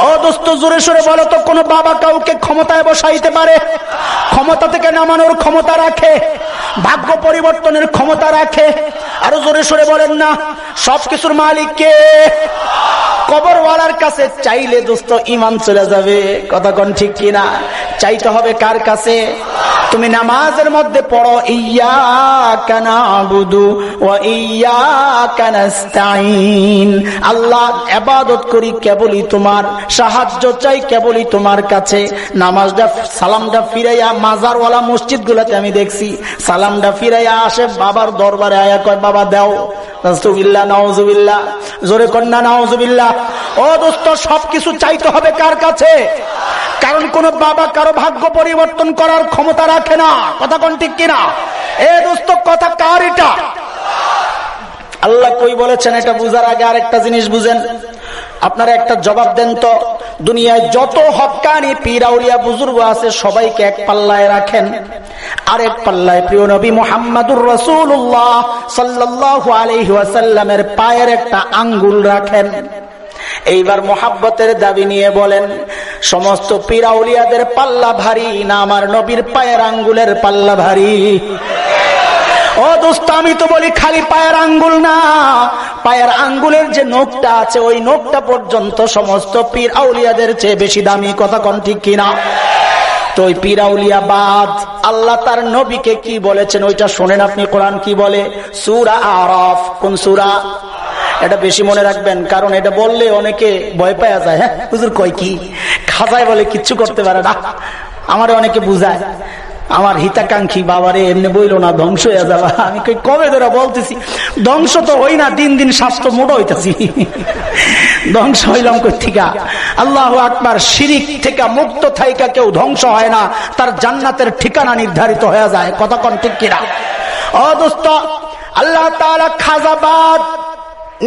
ও দোস্ত জোরে সোরে বলো তো, কোন বাবা কাউকে ক্ষমতায় বসাইতে পারে? ক্ষমতা থেকে নামানোর ক্ষমতা রাখে, ভাগ্য পরিবর্তনের ক্ষমতা রাখে। আরো জোরে সোরে বলেন না, সবকিছুর মালিক কে? কবরওয়ালার কাছে চাইলে দোস্ত ঈমান চলে যাবে। কথা কোন ঠিক কিনা? চাইতে হবে কার কাছে? তুমি নামাজের মধ্যে পড়ো, ইয়্যাকা না'বুদু ওয়া ইয়্যাকা নাস্তাঈন। আল্লাহ, ইবাদত করি কেবলই তোমার, সাহায্য চাই কেবলই তোমার কাছে। নামাজটা সালামটা ফিরাইয়া, মাজারওয়ালা মসজিদগুলোতে আমি দেখছি সালামটা ফিরাইয়া আসে বাবার দরবারে, আয়া কয় বাবা দাও। নাউযুবিল্লাহ, নাউযুবিল্লাহ, জোরে কন্যা নাউযুবিল্লাহ। ও দোস্ত, সবকিছু চাইতে হবে কার কাছে? কারণ কোন বাবা কারো ভাগ্য পরিবর্তন করার ক্ষমতা রাখে না। কথা কোন ঠিক কিনা? এ দোস্ত, কথা কার এটা? আল্লাহ কই বলেছেন, এটা বুঝার আগে আরেকটা জিনিস বুঝেন। আপনারা একটা জবাব দেন তো, দুনিয়ায় যত হক্কানি পীর আউলিয়া বুজুর্গ আছে সবাইকে এক পাল্লায় রাখেন, আরেক পাল্লায় প্রিয় নবী মুহাম্মদুর রাসূলুল্লাহ সাল্লাল্লাহু আলাইহি ওয়াসাল্লামের পায়ের একটা আঙ্গুল রাখেন। এইবার মোহাব্বতের দাবি নিয়ে বলেন, সমস্ত পীর আউলিয়াদের পাল্লা ভারী না আমার নবীর পায়ের আঙ্গুলের পাল্লা ভারী? ও দোস্ত, আমি তো বলি খালি পায়ের আঙ্গুল না, পায়ের আঙ্গুলের যে নখটা আছে ওই নখটা পর্যন্ত সমস্ত পীর আউলিয়াদের চেয়ে বেশি দামি। কথা কোন ঠিক কিনা? তো ওই পীর আউলিয়া বাদ আল্লাহ তার নবীকে কি বলেছেন ওইটা শোনেন আপনি। কোরআন কি বলে? সূরা আরাফ। কোন সূরা? এটা বেশি মনে রাখবেন, কারণ এটা বললে অনেকে ভয় পাওয়া যায়। হ্যাঁ হুজুর কয় কি? খাজায় বলে কিচ্ছু করতে পারে না। আমারে অনেকে বুঝায়, আমার হিতাকাঙ্ক্ষী বাবারে এমনি বইলো না, ধ্বংস হয়ে যাবা। আমি কই কবে ধরে বলতেছি ধ্বংস তো হই না, দিন দিন স্বাস্থ্য মোটা হইতেছি, ধ্বংস হইলাম কই থেকে? আল্লাহু আকবার। শিরিক থেকে মুক্ত থাইকা কেউ ধ্বংস হয় না, তার জান্নাতের ঠিকানা নির্ধারিত হয়ে যায়। কথা কোন ঠিক কিনা? ও দোস্ত, আল্লাহ তাআলা খাজাবাদ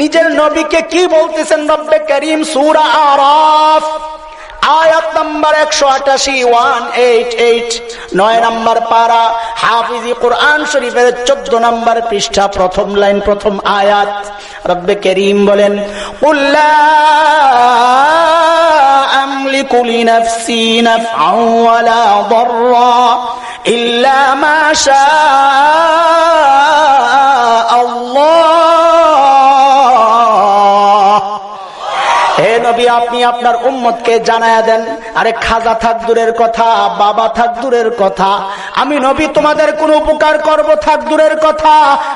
নিজের নবীকে কি বলতেছেন? রব্বে করিম সূরা আরাফ আয়াত নাম্বার 188, 188, 9 নম্বর পারা, হাফিজি কোরআন শরীফের 14 নম্বর পৃষ্ঠা, প্রথম লাইন, প্রথম আয়াত। রব্বে করিম বলেন, কুল লা আমলিকু লিনাফসি নাফআন ওয়ালা দাররা ইল্লা মা শা আল্লাহ নবী আপনি আপনার উম্মতকে জানায়া দেন, আরে খাজা থাক দূরের কথা, বাবা থাক দূরের কথা, আমি নবী তোমাদের কোন উপকার করব থাক দূরের কথা,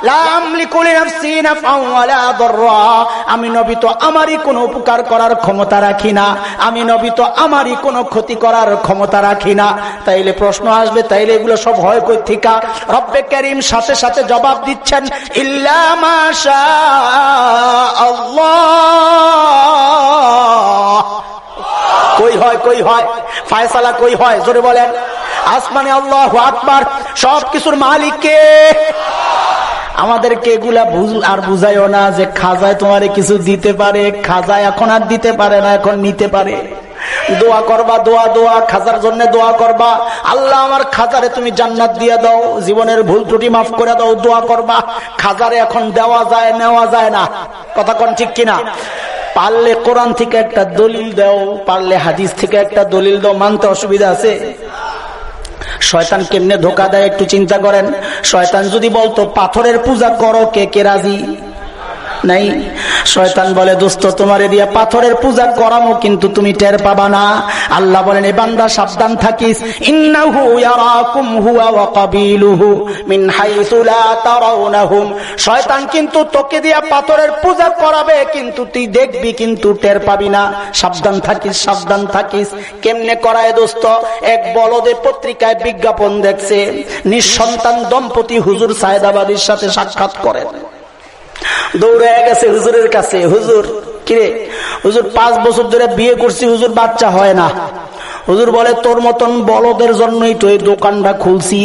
লা আমলিকু লিনাফসি নাফআন ওয়ালা দাররা, আমি নবী তো আমারই কোনো উপকার করার ক্ষমতা রাখি না, আমি নবী তো আমারই কোনো ক্ষতি করার ক্ষমতা রাখি না। তাইলে প্রশ্ন আসবে, তাইলে এগুলো সব হয় কই থেকে? রব্বে কারীম সাথে সাথে জবাব দিচ্ছেন, ইল্লা মাশা আল্লাহ। কই হয়, কই হয় ফায়সালা, কই হয় জোরে বলেন। আসমানে আল্লাহু আকবার, সবকিছুর মালিক কে? আমাদেরকে এগুলা আর বুঝাইও না যে খাজায় তোমারে কিছু দিতে পারে, খাজা এখন আর দিতে পারে না, এখন নিতে পারে। দোয়া করবা, দোয়া দোয়া খাজার জন্য দোয়া করবা, আল্লাহ আমার খাজারে তুমি জান্নাত দিয়ে দাও, জীবনের ভুল ত্রুটি মাফ করে দাও, দোয়া করবা। খাজারে এখন দেওয়া যায়, নেওয়া যায় না, কথা কোন ঠিক কিনা? পারলে কোরআন থেকে একটা দলিল দাও, পারলে হাদিস থেকে একটা দলিল দাও, মানতে অসুবিধা আছে? শয়তান কেমনে ধোকা দেয় একটু চিন্তা করেন। শয়তান যদি বলতো পাথরের পূজা করো, কে কে রাজি? নাই। শয়তান বলে দোস্ত তোমারে দিয়া পাথরের পূজা করামো, কিন্তু তুমি টের পাবা না। আল্লাহ বলেন এ বান্দা সাবধান থাকিস, ইন্নাহু ইয়ারাকুম হুয়া ওয়া কাবিলুহু মিন হাইসু লা তারাউনাহুম। শয়তান কিন্তু তোকে দিয়া পাথরের পূজা করাবে, কিন্তু তুই দেখবি কিন্তু টের পাবি না। সাবধান থাকিস, সাবধান থাকিস। কেমনে করায় দোস্ত? এক বলদে পত্রিকায় বিজ্ঞাপন দেখছে, নিঃসন্তান দম্পতি হুজুর সায়েদাবাদীর সাথে সাক্ষাৎ করেন। দৌড়ে গেছে হুজুরের কাছে, হুজুর কিরে, হুজুর 5 বছর ধরে বিয়ে করছি, হুজুর বাচ্চা হয় না। হুজুর বলে তোর মতন বলদের জন্যই তো এই দোকানটা খুলছি,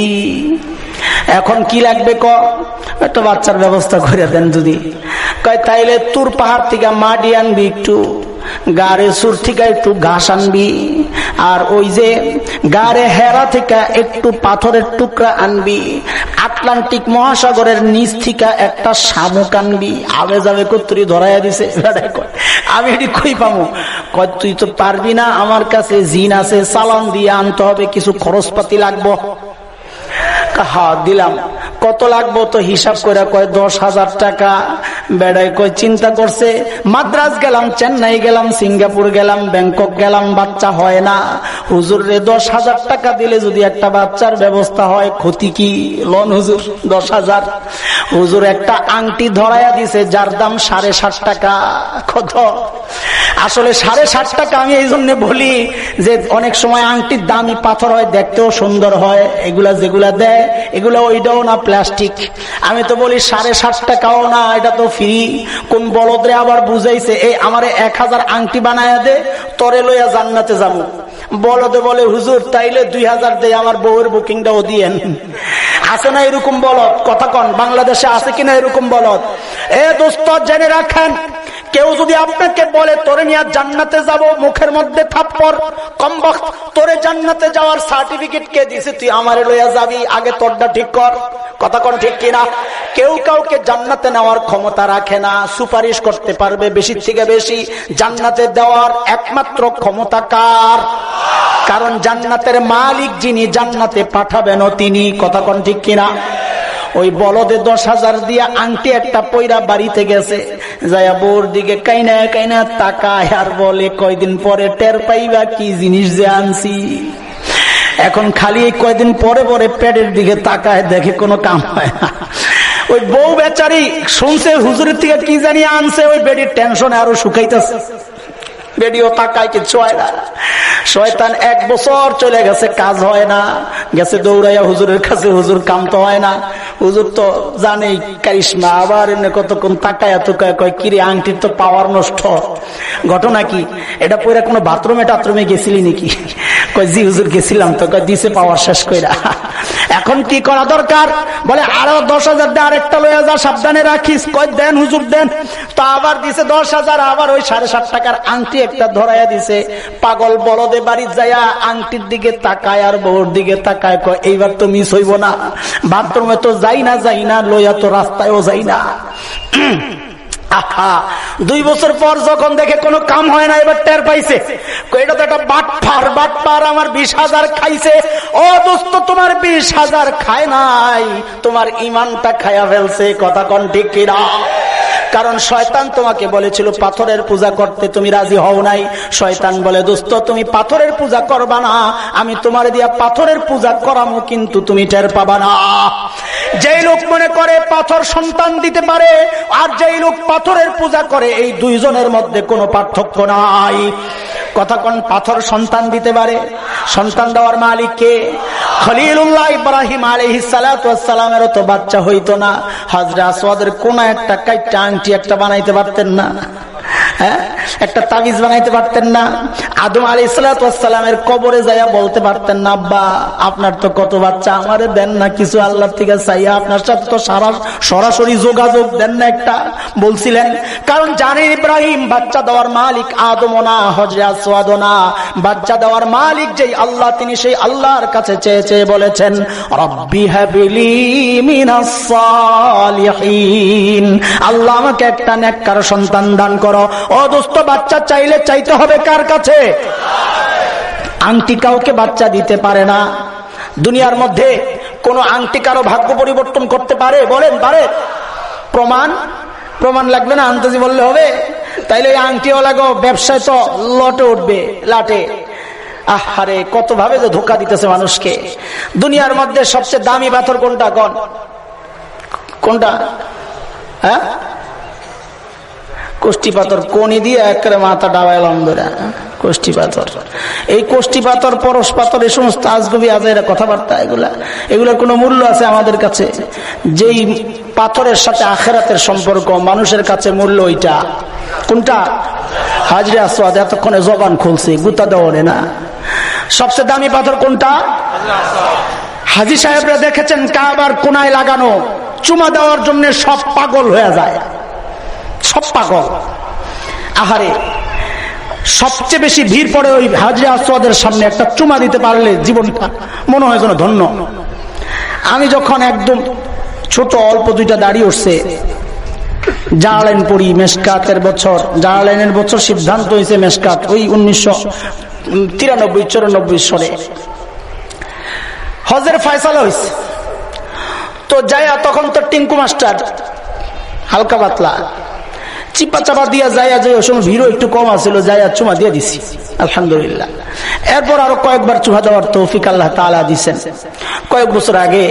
এখন কি লাগবে ক? একটা বাচ্চার ব্যবস্থা করে দেন যদি। কয় তাইলে তোর পাহাড় থেকে মাটি আনবি, একটু গাড়ে সুর থেকে একটু ঘাস আনবি, আর ওই যে গাড়ে হেরা থেকে একটু পাথরের টুকরা আনবি, আটলান্টিক মহাসাগরের নিচ থেকে একটা শামুক আনবি। আবে যাবে কত্তরি ধরাইয়া দিছে। আমি এটি কই পাবো? কয় তুই তো পারবি না, আমার কাছে জিন আছে, চালান দিয়ে আনতে হবে, কিছু খরচপাতি লাগবো। হ্যাঁ দিলাম। কত লাগবো? তো হিসাব করে কয় 10,000 টাকা। বেড়াই কয় চিন্তা করছে, মাদ্রাজ গেলাম, চেন্নাই গেলাম, সিঙ্গাপুর গেলাম, ব্যাংকক গেলাম, বাচ্চা হয় না। হুজুর রে 10,000 টাকা দিলে যদি একটা বাচ্চার ব্যবস্থা হয়, ক্ষতি কি? লন হুজুর 10,000। হুজুর একটা আংটি ধরাইয়া দিছে, যার দাম 7.5 টাকা। কত? আসলে 7.5 টাকা আমি এই জন্য বলি যে অনেক সময় আংটির দামি পাথর হয়, দেখতেও সুন্দর হয়, এগুলা যেগুলা দেয় এগুলা ওইটাও না, প্লাস্টিক। আমি তো বলি 7.5 টাকাও না, এটা তো ফ্রি। কোন বলদরে আবার বুঝাইছে, এই আমারে 1000 আংটি বানায়া দে, তরে লইয়া জান্নাতে যাবো। বলদে বলে হুজুর তাইলে 2000 দেয়, আমার বউয়ের বুকিংটাও দিয়েন। আছে না এরকম বলদ? কথা কন, বাংলাদেশে আছে কিনা এরকম বলদ? এ দোস্ত জেনে রাখেন, কেউ যদি আপনাকে বলে তোরে নিয়ে জান্নাতে যাব, মুখের মধ্যে থাপ্পড়, কমবক্ত, তোরে জান্নাতে যাওয়ার সার্টিফিকেট কে দিছে? তুই আমারে লইয়া যাবি, আগে তোরটা ঠিক কর। কথা কোন ঠিক কিনা? কেউ কাউকে জান্নাতে নেওয়ার ক্ষমতা রাখে না, সুপারিশ করতে পারবে বেশি থেকে বেশি। জান্নাতে দেওয়ার একমাত্র ক্ষমতা কার? কারণ জান্নাতের মালিক যিনি, জান্নাতে পাঠাবেন তিনি। কথা কোন ঠিক কিনা? ওই বলদে 10,000 দিয়া আংটি একটা পয়রা বাড়িতে গেছে, যায়া বোর দিকে কাইনা কাইনা তাকায় আর বলে কয়দিন পরে টের পাইবা কি জিনিস যে আনছি। এখন খালি কয়দিন পরে পরে পেটের দিকে তাকায়, দেখে কোনো কাম হয় না। ওই বউ বেচারি শুনছে হুজুরের থেকে কি জানি আনছে, ওই বেডির টেনশনে আরো শুকাইতেছে। বেডিও তাকায়, কিছু হয় না। শয়তান 1 বছর চলে গেছে, কাজ হয় না, গেছে দৌড়াইয়া হুজুরের কাছে, হুজুর কাম তো হয় না। হুজুর তো জানেই কারিশমা, আবার এমনি কতক্ষণ তাকায়া তুকায় কয় কিরে আংটির তো পাওয়ার নষ্ট। ঘটনা কি? এটা পরে কোনো বাথরুমে টাথরুমে গেছিলি নাকি? কয় জি হুজুর গেছিলাম। তো কয় দিছে পাওয়ার শেষ কইরা। এখন কি করা দরকার? বলে আরো 10,000 দিয়ে আরেকটা লইয়া যা, সাবধানে রাখিস। কয় দেন হুজুর দেন। তো আবার দিছে 10,000, আবার ওই 7.5 টাকার আংটি একটা ধরাইয়া দিছে। পাগল বলদে বাড়ি যায়া আংটির দিকে তাকায় আর বউর দিকে তাকায়, কয় এইবার তো মিস হইব না, বাথরুমে তো যাই না লইয়া তো রাস্তায়ও যাই না। আহা, 2 বছর পর যখন দেখে কোনো কাম হয় না, এবার টের পাইছে, এটা তো একটা বাটপার আমার 20,000 খাইছে। ও দোস্ত, তোমার 20,000 খায় নাই, তোমার ইমানটা খায়া ফেলছে। কথা কোন ঠিক কিনা? কারণ শয়তান তোমাকে বলেছিল পাথরের পূজা করতে, তুমি রাজি হও নাই। শয়তান বলে দোস্ত তুমি পাথরের পূজা করবা না, আমি তোমার দিয়া পাথরের পূজা করামো, কিন্তু তুমি টের পাবা না। যেই লোক মনে করে পাথর সন্তান দিতে পারে আর যেই লোক পাথরের পূজা করে, এই দুইজনের মধ্যে কোনো পার্থক্য নাই। কথা কোন পাথর সন্তান দিতে পারে? সন্তান দেওয়ার মালিক কে? খলিলুল্লাহ ইব্রাহিম আলাইহিস সালাতু ওয়াস সালামের তো বাচ্চা হইতো না, হযরত আসওয়াদের কোন একটা কাইটা আংটি একটা বানাইতে পারতেন না, একটা তাবিজ বানাইতে পারতেন না। আদম আলাইহিস সালাতু ওয়াস সালামের কবরে যাইয়া বলতে পারতেন না, আব্বা আপনার তো কত বাচ্চা, আমারে দেন না কিছু আল্লাহর থেকে চাইয়া, আপনার সাথে তো সরাসরি যোগাযোগ দেন না একটা, বলছিলেন। কারণ জানেন ইব্রাহিম বাচ্চা দেওয়ার মালিক আদম না, হযরত আসওয়াদ না, বাচ্চা দেওয়ার মালিক যেই আল্লাহ, তিনি সেই আল্লাহর কাছে চেয়ে চেয়ে বলেছেন রব্বি হাবলি মিনাস সালিহিন, আল্লাহ আমাকে একটা নেককার সন্তান দান করো। ও দোস্ত, বাচ্চা চাইলে চাইতে হবে কার কাছে? আংটি কাউকে বাচ্চা দিতে পারে না। দুনিয়ার মধ্যে কোন আংটি কারো ভাগ্য পরিবর্তন করতে পারে? বলেন পারে? প্রমাণ লাগবে না, আন্তাজি বললে হবে? তাইলে এই আংটিও লাগো, ব্যবসায় তো লটে উঠবে, লাটে। আহারে কত ভাবে যে ধোকা দিতেছে মানুষকে। দুনিয়ার মধ্যে সবচেয়ে দামি পাথর কোনটা? কোনটা? হ্যাঁ, কোষ্টি পাথর। কোনি দিয়ে একেবারে মাথা ডাবাইলাম ধরে কোষ্টি পাথর। এই কোষ্টি পাথর, পরশ পাথর, এই সমস্ত আজগুবি আজেরা কথাবার্তা, এগুলোর কোনো মূল্য আছে আমাদের কাছে? যেই পাথরের সাথে আখেরাতের সম্পর্ক, মানুষের কাছে মূল্য ওইটা। কোনটা? হাজরে আসওয়াদ এতক্ষণে জবান খুলছে, গুতা দেওয়ারে না। সবচেয়ে দামি পাথর কোনটা? হাজী সাহেবরা দেখেছেন কাবার কোনায় লাগানো, চুমা দেওয়ার জন্য সব পাগল হয়ে যায়, সব পাগল। আহারে সবচেয়ে বেশি ভিড় পড়ে ওই হাজরে আসওয়াদের সামনে। একটা চুমা দিতে পারলে জীবনটা মনে হয় যেন ধন্য। আমি যখন একদম ছোট, অল্প দুইটা দাড়ি উঠছে, জালালাইন পড়ি, মেশকাতের বছর, জালালাইনের বছর সিদ্ধান্ত হয়েছে মেশকাত, ওই 1993-94 সালে হজের ফয়সালা হয়েছে। তো যাইয়া তখন তো টিঙ্কু মাস্টার হালকা পাতলা চিপা চাপা দিয়া যাইয়া যে ওই সময় ভিড়ও একটু কম আছিল, যাইয়া চুমা দিয়ে দিছি আলহামদুলিল্লাহ। এরপর আরো কয়েকবার চুমা দেওয়ার তৌফিক আল্লাহ তাআলা দিচ্ছেন। কয়েক বছর আগে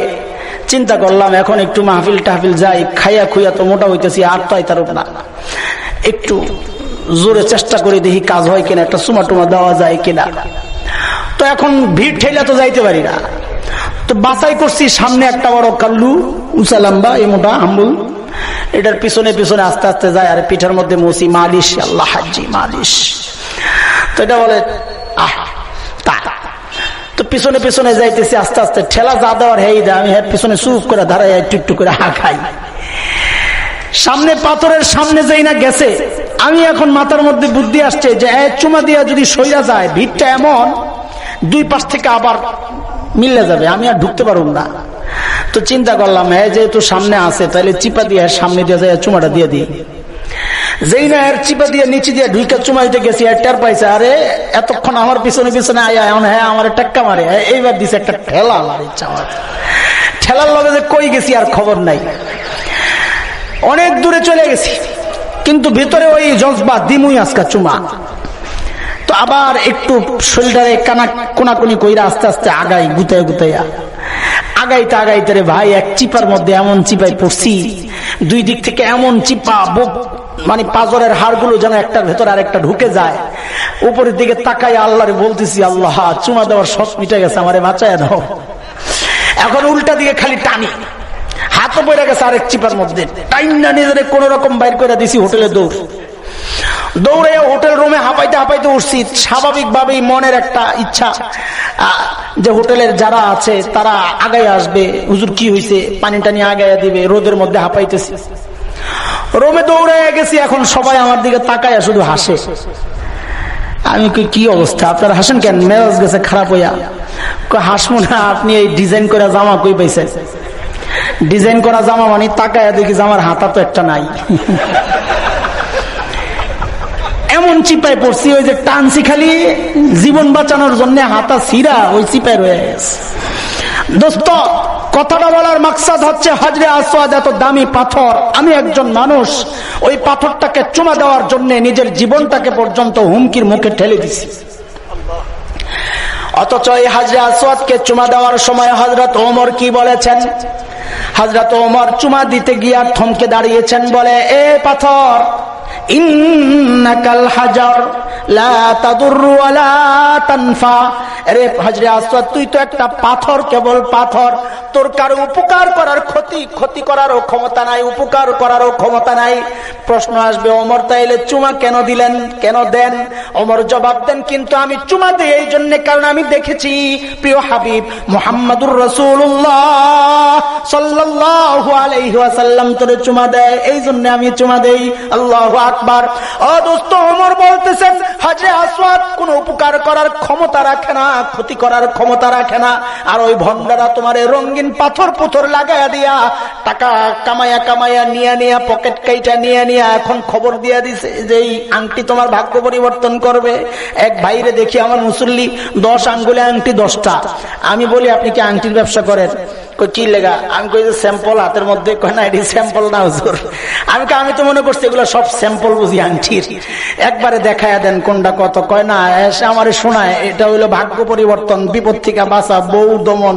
চিন্তা করলাম এখন একটু মাহফিল টাহফিল যাই, খাইয়া খুইয়া তো মোটা হইতেছি, আর তো তার না, একটু জোরে চেষ্টা করে দেখি কাজ হয় কিনা, একটা চুমা টুমা দেওয়া যায় কিনা। তো এখন ভিড় ঠেলা তো যাইতে পারি না, তো বাছাই করছি সামনে একটা বড় কাল্লু, উঁচা লম্বা, এই মোটা আম্বুল, এটার পিছনে পিছনে আস্তে আস্তে যায়, আর পিঠার মধ্যে মুসি মালিশ, আল্লাহ হাজি মালিশ। তো এটা বলে তো পিছনে পিছনে যাইতেছি আস্তে আস্তে, ঠেলা যা দেওয়ার হেই দেয়, আমি পিছনে চুপ করে দাঁড়াই একটু করে হা খাই। সামনে পাথরের সামনে যাই না গেছে, আমি এখন মাথার মধ্যে বুদ্ধি আসছে যে চুমা দিয়া যদি সইয়া যায়, ভিড়টা এমন দুই পাশ থেকে আবার মিলে যাবে, আমি আর ঢুকতে পারব না। তো চিন্তা করলাম যেহেতু সামনে আছে, তাহলে চিপা দিয়ে সামনে দিয়ে যায় চুমাটা দিয়ে দিই। যেই না এর চিপা দিয়ে নিচে দিয়ে ঢুইকা চুমাইতে গেছি, আর টের পাইছে আরে এতক্ষণ আমার পিছনে পিছনে আয়া এখন আমার টেক্কা মারে, এইবার দিছে একটা ঠেলা। আমার ইচ্ছা, আমার ঠেলার লগে যে কই গেছি আর খবর নাই, অনেক দূরে চলে গেছি, কিন্তু ভিতরে ওই জজবা দিমুই আজকা চুমা। তো আবার একটু শরীরটারে কোনাকুনি কইরা আস্তে আস্তে আগাই, গুতাই গুতাইয়া আগাইতে আগাইতে রে ভাই, এক চিপার মধ্যে এমন চিপাই পড়ছি, দুই দিক থেকে এমন চিপা, মানে পাজরের হাড়গুলো যেন একটার ভেতর আর একটা ঢুকে যায়। উপরের দিকে তাকাই আল্লাহরে বলতেছি, আল্লাহ চুমা দেওয়ার শখ মিটে গেছে, আমারে বাঁচায় দাও। এখন উল্টা দিকে খালি টানি, হাতও পড়ে গেছে আরেক চিপার মধ্যে, টাইম না নিজের কোন রকম বাইর করে দিছি। হোটেলে দৌড়ে হোটেল রুমে হাঁপাইতে হাঁপাইতে উঠছি। স্বাভাবিকভাবেই মনের একটা ইচ্ছা যে হোটেলের যারা আছে তারা আগাই আসবে, হুজুর কি হয়েছে, পানি টানি আগাইয়া দিবে, রোদের মধ্যে হাঁপাইতেছি। রুমে দৌড়ে গেছি, এখন সবাই আমার দিকে তাকায় শুধু হাসে। আমি কি অবস্থা, আপনারা হাসেন কেন? মেজাজ গেছে খারাপ হইয়া। হাসমু না, আপনি এই ডিজাইন করা জামা কই পাইছেন? ডিজাইন করা জামা মানে তাকায় দেখি জামার হাতা তো একটা নাই। এমন চিপাই পড়ছি, ওই যে টানছি খালি জীবন বাঁচানোর জন্য, হাতা ছিঁড়া ওই চিপাই রয়ে গেছে। দোস্ত কথাটা বলার মাকসাদ হচ্ছে হাজরে আসওয়াদ এত দামি পাথর, আমি একজন মানুষ ওই পাথরটাকে চুমা দেওয়ার জন্য নিজের জীবনটাকে পর্যন্ত হুমকির মুখে ঠেলে দিছি। অথচ এই হাজরে আসওয়াদকে চুমা দেওয়ার সময় হযরত ওমর কি বলেছেন? হযরত ওমর চুমা দিতে গিয়ে থমকে দাঁড়িয়েছেন, বলে এ পাথর, ইন্নাকাল হাজার লা তাদুররু ওয়া লা তানফা। আরে হাজরে আসওয়াদ, তুই তো একটা পাথর, কেবল পাথর, তোর কারো উপকার করার ক্ষতি করারও ক্ষমতা নাই, উপকার করারও ক্ষমতা নাই। প্রশ্ন আসবে, ওমর তাইলে চুমা কেন দিলেন, কেন দেন? ওমর জবাব দেন, কিন্তু আমি চুমা দিই এই জন্য কারণ আমি দেখেছি প্রিয় হাবিব মুহাম্মদুর রাসূলুল্লাহ সাল্লাল্লাহু আলাইহি ওয়াসাল্লাম তোরে চুমা দেয়, এই জন্য আমি চুমা দেই। আল্লাহু আকবার। ও দোস্ত, ওমর বলতেছেন হাজরে আসওয়াদ কোনো উপকার করার ক্ষমতা রাখে না, ক্ষতি করার ক্ষমতা রাখে না। আর ওই ভন্ডারা তোমার রঙিন পাথর পুথর লাগাইয়া দিয়া টাকা কামাইয়া নিয়ে পকেট কাইটা নিয়ে এখন খবর দিয়া দিছে যে এই আংটি তোমার ভাগ্য পরিবর্তন করবে। এক ভাইরে দেখি আমার মুসল্লি 10 আঙ্গুলে আংটি 10টা। আমি বলি আপনি কি আংটির ব্যবসা করেন? কি লেগা? আমি কই যে স্যাম্পল হাতের মধ্যে। কয় না, এটি স্যাম্পল না হুজুর। আমি তো মনে করছি এগুলো সব স্যাম্পল বুঝি আংটির, একবারে দেখায়া দেন কোনটা কত। কয় না, এসে আমারে শোনায় এটা হইলো ভাগ্য পরিবর্তন, বিপদ থেকে বাঁচা, বউ দমন,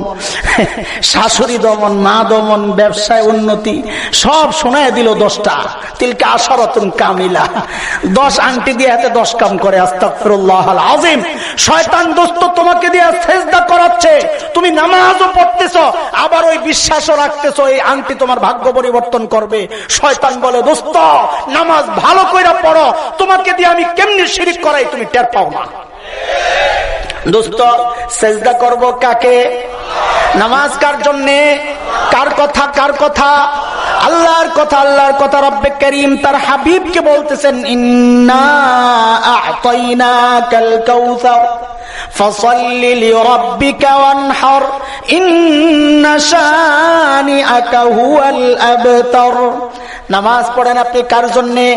শাশুড়ি দমন, মা দমন, ব্যবসায় উন্নতি, সব শোনায় দিল 10টা। তিলকা আশরাতুন কামিলা, 10 আংটি দিয়ে হাতে 10 কাম করে। আস্তাগফিরুল্লাহাল আযীম। শয়তান দোস্ত তোমাকে দিয়ে সেজদা করাচ্ছে, তুমি নামাজও পড়তেছো, আবার ওই বিশ্বাসও রাখতেছো এই আংটি তোমার ভাগ্য পরিবর্তন করবে। শয়তান বলে, দোস্ত নামাজ ভালো কইরা পড়ো, তোমাকে দিয়ে আমি কেমনি শিরিক করাই তুমি টের পাও না। দোস্ত সেজদা করব কাকে? নামাজ কার জন্যে? কার কথা? আল্লাহর কথা। আল্লাহর কথা রব্বে করিম তার হাবিবকে বলতেছেন, ইন্না আ'তাইনাকাল কাউসার ফাসাল্লি লিরাব্বিকা ওয়ানহার ইন্না শানিআকা হুয়াল আবতার। নামাজ পড়েন আপনি কার জন্যে?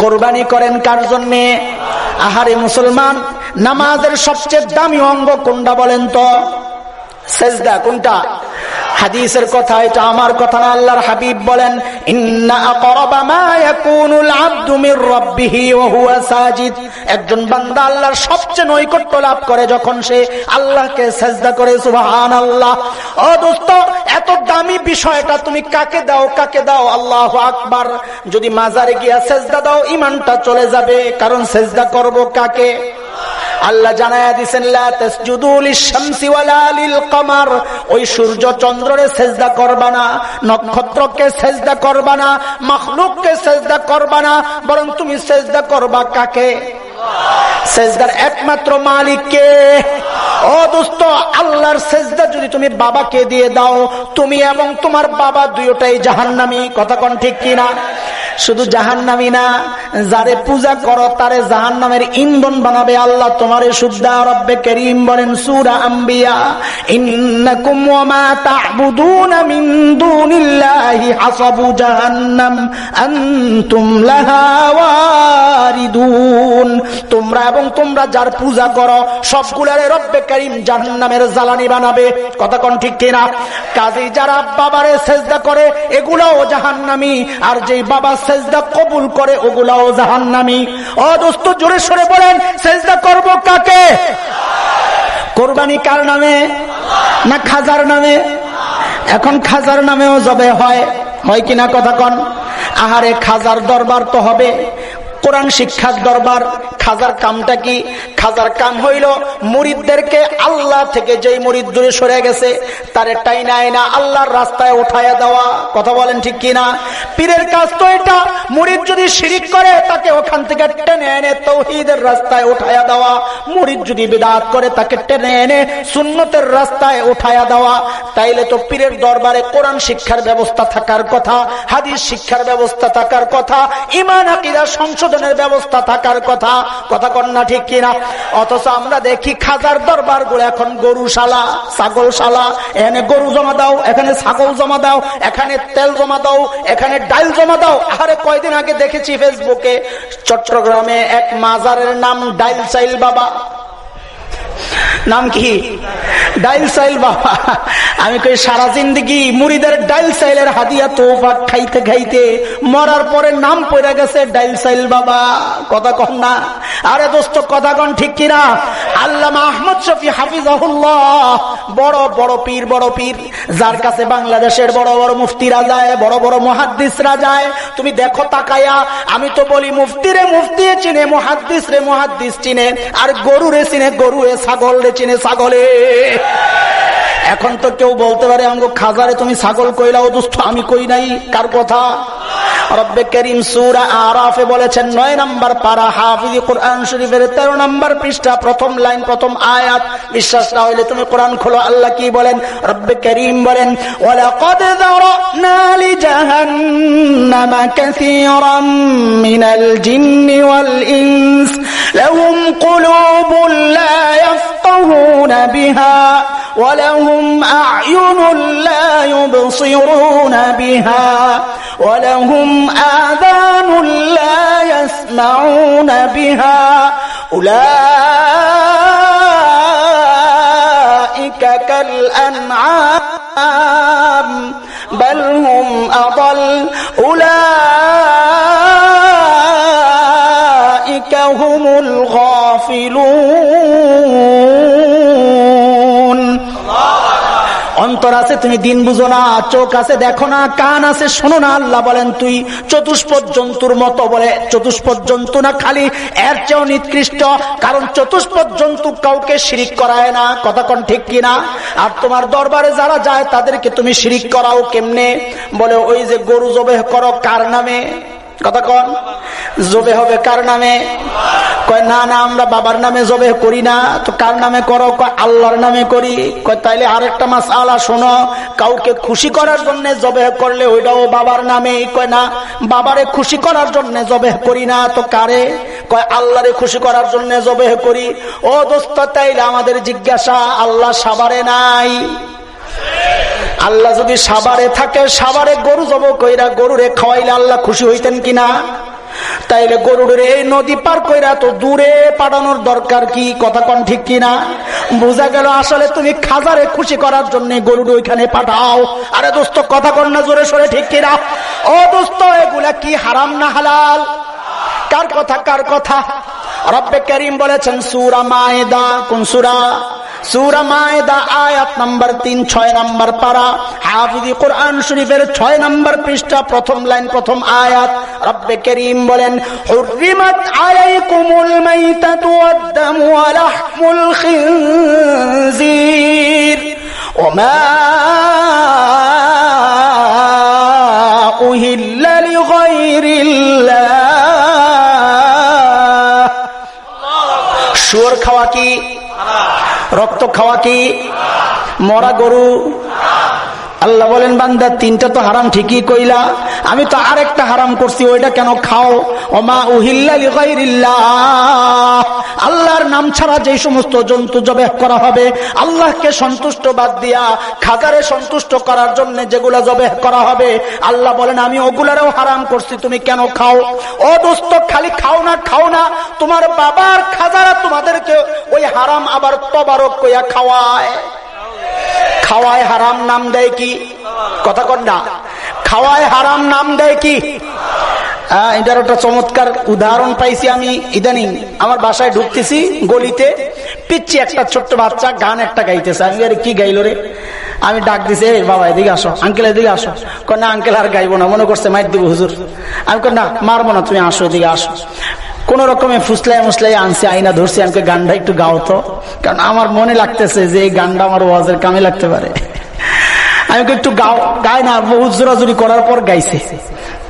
কোরবানি করেন কার জন্যে? আহারে মুসলমান, নামাজের সবচেয়ে দামি অঙ্গ কোনটা বলেন তো? সেজদা। কোনটা? হাদিসের কথা, এটা আমার কথা না। আল্লাহর হাবিব বলেন, ইন্না আকরাবা মা ইয়াকুনুল আবদু মির রাব্বিহি ওয়া হুয়া সাজিদ। একজন বান্দা আল্লাহর সবচেয়ে নৈকট্য লাভ করে যখন সে আল্লাহকে সেজদা করে। সুবহানাল্লাহ। ও দোস্ত, এত দামি বিষয়টা তুমি কাকে দাও? আল্লাহু আকবার। যদি মাজারে গিয়া সেজদা দাও ঈমানটা চলে যাবে, কারণ সেজদা করব কাকে? আল্লাহ জানায়া দিয়েছেন, লা তাসজুদু লিশ-শামসি ওয়ালা লিল-কমার। ওই সূর্য চন্দ্ররে সেজদা করবা না, নক্ষত্রকে সেজদা করবা না, মাখলুককে সেজদা করবা না, বরং তুমি সেজদা করবা কাকে? সেজদার একমাত্র মালিককে। ও দোস্ত, আল্লাহর সেজদা যদি তুমি বাবাকে দিয়ে দাও, তুমি এবং তোমার বাবা দুইটাই জাহান্নামী। কথা কোন ঠিক কিনা? শুধু জাহান্নামী না, যারে পূজা করো তারে জাহান্নামের ইন্ধন বানাবে আল্লাহ তোমারে শুদ্ধা। রব্বে করিম বলেন সূরা আম্বিয়া, ইন্নাকুম ওয়া মা তা'বুদুনা মিন দুনিল্লাহি হাসাবু জাহান্নাম আনতুম লাহা ওয়ারিদুন। তোমরা এবং তোমরা যার পূজা করো সবগুলারে রব্বে করিম জাহান্নামের জ্বালানি বানাবে। কথা কোন ঠিক কিনা? কাজেই যারা বাবারে সেজদা করে এগুলাও জাহান্নামী, আর যেই বাবা সেজদা কবুল করে ওগুলাও জাহান্নামী। ও দোস্ত, জোরে সরে বলেন, সেজদা করব কাকে? কোরবানি কার নামে? না খাজার নামে? এখন খাজার নামেও জবে হয় কিনা? কথা কন। আহারে, খাজার দরবার তো হবে, কোরআন শিক্ষার দরবার। খাজার কামটা কি? খাজার কাম হইল মুরিদদেরকে আল্লাহ থেকে যেই মুরিদ দূরে সরে গেছে তারে টাইনা আইনা আল্লাহর রাস্তায় উঠাইয়া দেওয়া। কথা বলেন ঠিক কিনা? পীরের কাজ তো এটা। মুরিদ যদি শিরিক করে তাকে ওখান থেকে টেনে এনে তাওহীদের রাস্তায় উঠাইয়া দেওয়া, মুরিদ যদি বিদআত করে তাকে টেনে এনে সুন্নতের রাস্তায় উঠাইয়া দেওয়া। তাইলে তো পীরের দরবারে কোরআন শিক্ষার ব্যবস্থা থাকার কথা, হাদিস শিক্ষার ব্যবস্থা থাকার কথা, ঈমান আকীদা সংশোধনের ব্যবস্থা থাকার কথা। কথা কন না ঠিক কিনা? অথচ আমরা দেখি খাজার দরবার গুলো এখন গরুশালা, ছাগলশালা। এখানে গরু জমা দাও, এখানে ছাগল জমা দাও, এখানে তেল জমা দাও, এখানে ডাল জমা দাও। আরে কয়দিন আগে দেখেছি ফেসবুকে চট্টগ্রামে এক মাজারের নাম ডাইল চাইল বাবা। নাম কি? ডাইল সাইল বাবা। আমি কই সারা জিন্দেগি মুরিদের ডাইল সাইলের হাদিয়া তোফা খাইতে খাইতে মরার পরে নাম পড়ে গেছে ডাইল সাইল বাবা। কথা কন না? আরে দোস্ত কথা কন ঠিক কিনা? আল্লামা আহমদ শফি হাফিজাহুল্লাহ বড় বড় পীর, বড় পীর, যার কাছে বাংলাদেশের বড় বড় মুফতিরা যায়, বড় বড় মুহাদ্দিসরা যায়। তুমি দেখো তাকায়া, আমি তো বলি মুফতিরে মুফতি চিনে, মুহাদ্দিস রে মুহাদ্দিস চিনে, আর গরু রে চিনে গরু, ছাগল রে চিনে ছাগলে। এখন তো কেউ বলতে পারে আমগো খাজারে তুমি ছাগল কইলাও। দোস্ত আমি কই নাই। কার কথা? রব্বে করিম সূরা আরাফে বলেছেন 9 নম্বর পারা, হাফিজ কোরআন শরীফের 13 নম্বর পৃষ্ঠা, প্রথম লাইন, প্রথম আয়াত। বিশ্বাস না হইলে তুমি কোরআন খোলো। আল্লাহ কি বলেন? রব্বে করিম বলেন, ওয়ালাকাদ যারানা লিজাহান্নামা কাসীরাম মিনাল জিন্নি ওয়াল ইনস লাহুম কুলুবুন লা ইয়াফকাহুনা বিহা ওয়ালাহুম আ'য়ুনুন লা ইউবসিরুনা বিহা ওয়ালাহুম আযানুন লা ইয়াসমাউনা বিহা উলাইকা কাল আনআম বাল হুম আদাল উলাইকা হুমুল গাফিলুন। অন্তর আছে তুমি দিন বুঝো না, চোখ আছে দেখো না, কান আছে শোনো না। আল্লাহ বলেন তুই চতুষ্পদ জন্তুর মতো। বলে চতুষ্পদ জন্তু না, খালি এর চেয়েও নিকৃষ্ট, কারণ চতুষ্পদ জন্তু কাউকে শিরিক করায় না। কথা কোন ঠিক কিনা? আর তোমার দরবারে যারা যায় তাদেরকে তুমি শিরিক করাও কেমনে? বলে ওই যে গরু জবেহ করো কার নামে? কথা কন, জবে হবে কার নামে? কয় না না আমরা বাবার নামে জবে করি না। তো কার নামে করো? কয় আল্লাহর নামে করি। কয় তাইলে আরেকটা মাসআলা শোনো, কাউকে খুশি করার জন্য জবে করলে ওইটাও বাবার নামে। কয় না, বাবারে খুশি করার জন্য জবে করি না। তো কারে? কয় আল্লাহরে খুশি করার জন্য জবে করি। ও দোস্ত তাইলে আমাদের জিজ্ঞাসা, আল্লাহ সাবারে নাই? আল্লাহ যদি সাবারে থাকে, সাবারে গরু জব কইরা গরুরে খাওয়াইলে আল্লাহ খুশি হইতেন কিনা? তাইলে গরুর এই নদী পার কইরা তো দূরে পাঠানোর দরকার কি? কথা কন ঠিক কিনা? বোঝা গেল আসলে তুমি খাজারে খুশি করার জন্য গরুর ওইখানে পাঠাও। আরে দোস্ত কথা কন না জোরে সোরে, ঠিক কিনা? ও দোস্ত এগুলা কি হারাম না হালাল? কার কথা? কার কথা? রব্বে করিম বলেছেন সূরা মায়েদা। কোন সূরা? সূরা মায়েদা আয়াত নাম্বার 3, 6 নম্বর পারা, হাফিজ কোরআন শরীফের 6 নম্বর পৃষ্ঠা, প্রথম লাইন, প্রথম আয়াত। রব্বে করিম বলেন, হুররিমাত আলাইকুমুল মাইতাতু ওয়াদ-দামু ওয়া লাহমুল খিনজির ওয়া মা উহিল্লা লিগায়রিল্লাহ। শুয়োর খাওয়া কি? রক্ত খাওয়া কি? মরা গরু? আল্লাহ বলেন বান্দা 3টা তো হারাম ঠিকই কইলা, আমি তো আরেকটা হারাম করছি, ওইটা কেন খাও? ওমা উহিল্লা লিগায়রিল্লাহ, আল্লাহর নাম ছাড়া যে সমস্ত জন্তু জবেহ করা হবে আল্লাহকে সন্তুষ্ট বাদ দিয়া খাজারে সন্তুষ্ট করার জন্য যেগুলা জবেহ করা হবে, আল্লাহ বলেন আমি ওগুলারও হারাম করছি, তুমি কেন খাও? ও দোস্ত খালি খাও না, খাও না, তোমার বাবার খাজারা তোমাদেরকে ওই হারাম আবার তবারক কইয়া খাওয়ায়। খাওয়ায় হারাম নাম দেয় কি? কথা কন না, খাওয়ায় হারাম নাম দেয় কি? এটার একটা চমৎকার উদাহরণ পাইছি আমি ইদানিং। আমার বাসায় ঢুকতেছি, গলিতে পিচ্ছি একটা ছোট্ট বাচ্চা গান একটা গাইতেছে। আমি আরে কি গাইলো রে? আমি ডাক দিছি, বাবা এদিকে আসো, আঙ্কেল এদিকে আসো। না আঙ্কেল আর গাইবো না, মনে করছে মাইর দিব হুজুর। আমি না মারবো না, তুমি আসো, এদিকে আসো। কোন রকমে ফুসলাই মুসলাই আনছি, আইনা ধরছি, আমাকে গানটা একটু গাও তো, কারণ আমার মনে লাগতেছে যে এই গানটা আমার ওয়াজের কামে লাগতে পারে। আমি একটু গাও, গাই না, বহুত জোরাজুরি করার পর গাইছে।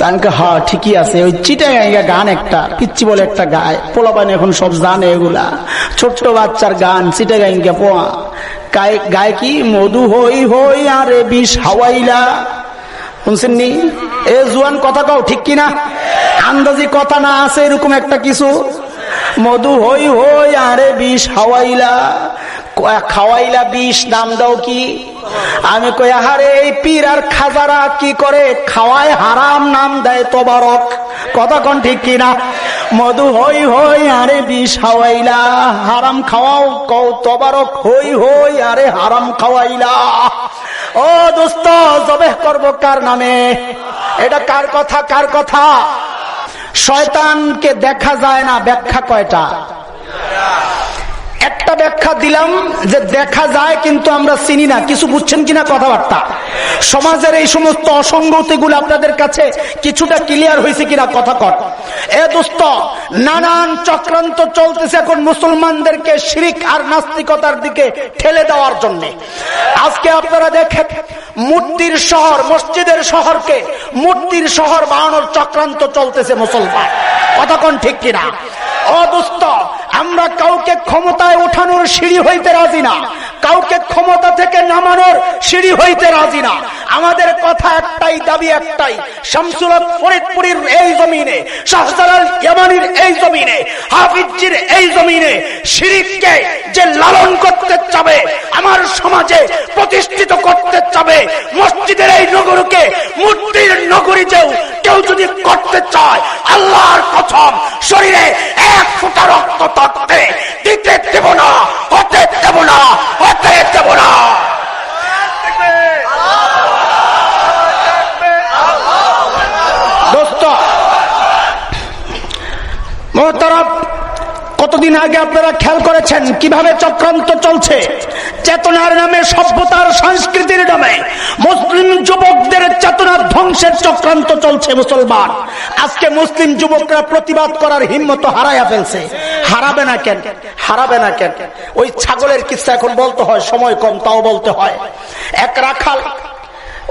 তাকে হ্যাঁ ঠিকই আছে, ওই চিটাগাঙ্গা গান একটা পিচ্ছি বলে একটা গায়, পোলাপানি এখন সব জানে এগুলা, ছোট্ট বাচ্চার গান, চিটাগাঙ্গা পোয়া গায় কি? মধু হই হই আরে বিষ হাওয়াইলা। শুনছেননি? এ জুয়ান কথা কও, ঠিক কিনা? আন্দাজি কথা না আছে এরকম একটা কিছু, মধু হই হই আরে বিষ হাওয়াইলা, খাওয়াইলা বিষ, নাম দাও কি? আমি কই আহারে এই পীর আর খাজারা কি করে? খাওয়ায় হারাম, নাম দেয় তবারক। কথা কোন ঠিক কিনা? মধু হই হই আরে বিষ খাওয়াইলা, হারাম খাওয়াও কও তবারক হই হই আরে হারাম খাওয়াইলা। ও দোস্ত, জবেহ করবো কার নামে? এটা কার কথা? কার কথা? শয়তানকে দেখা যায় না, ব্যাখ্যা কয়টা? একটা ব্যাখ্যা দিলাম যে দেখা যায় কিন্তু আমরা চিনি না। কিছু বুঝছেন কিনা কথাবার্তা? সমাজের এই সমস্ত অসঙ্গতি গুলো আপনাদের কাছে কিছুটা ক্লিয়ার হয়েছে কিনা কথা কর? এ দোস্ত, নানান চক্রান্ত চলতেছে এখন মুসলমানদেরকে শিরক আর নাস্তিকতার দিকে ঠেলে দেওয়ার জন্য। আজকে আপনারা দেখেন মূর্তির শহর, মসজিদের শহরকে মূর্তির শহর বানানোর চক্রান্ত চলতেছে মুসলমান। কথা কোন ঠিক কিনা? ও দোস্ত, আমরা কাউকে ক্ষমতায় ওঠানোর সিঁড়ি হইতে রাজি না, কাউকে ক্ষমতা থেকে নামানোর সিঁড়ি হইতে রাজি না। আমাদের কথা একটাই, দাবি একটাই, শামসুল হক ফরিদপুরের এই জমিনে, শাহজালাল ইয়ামানির এই জমিনে, হাফিজজির এই জমিনে শিরককে যে লালন করতে চাবে, আমার সমাজে প্রতিষ্ঠিত করতে চাবে, মসজিদের এই নগরকে মূর্তির নগরী কেউ যদি করতে চায়, আল্লাহর কসম শরীরে এক ফোঁটা রক্ত থাকতে দিতে দেব না, হতে দেব না, হতে দেব না। দোস্ত মোহতারাম, কতদিন আগে আপনারা খেয়াল করেছেন কিভাবে চক্রান্ত চলছে? চেতনার নামে, সভ্যতার সংস্কৃতির নামে মুসলিম যুবকদের চেতনার ধ্বংসের চক্রান্ত চলছে মুসলমান। আজকে মুসলিম যুবকরা প্রতিবাদ করার হিম্মত হারাইয়া ফেলছে। হারাবে না কেন? হারাবে না কেন? ওই ছাগলের কিস্সা এখন বলতে হয়, সময় কম তাও বলতে হয়। এক রাখাল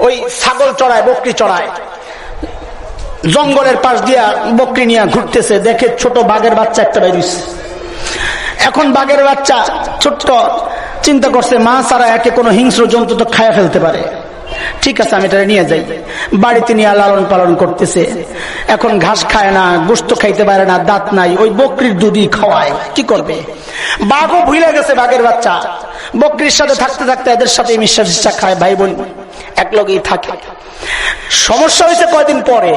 ওই ছাগল চড়ায়, বকরি চড়ায়, জঙ্গলের পাশ দিয়া বকরি নিয়ে ঘুরতেছে, দেখে ছোট বাঘের বাচ্চা একটা বেরিয়েছে। এখন বাঘের বাচ্চা ছোট্ট, চিন্তা করছে মা ছাড়া একে কোনো হিংস্র জন্তু তো খায়া ফেলতে পারে, ঠিক আছে আমি এটা নিয়ে যাই। বাড়িতে নিয়ে লালন পালন করতেছে। এখন ঘাস খায় না, গোশত খাইতে পারে না, দাঁত নাই, ওই বকরির দুধই খাওয়ায়। কি করবে? বাঘও ভুলে গেছে বাঘের বাচ্চা। বকরির সাথে থাকতে থাকতে এদের সাথে মিশা খায়, ভাই বোন এক লগেই থাকে। সমস্যা হয়েছে কয়দিন পরে,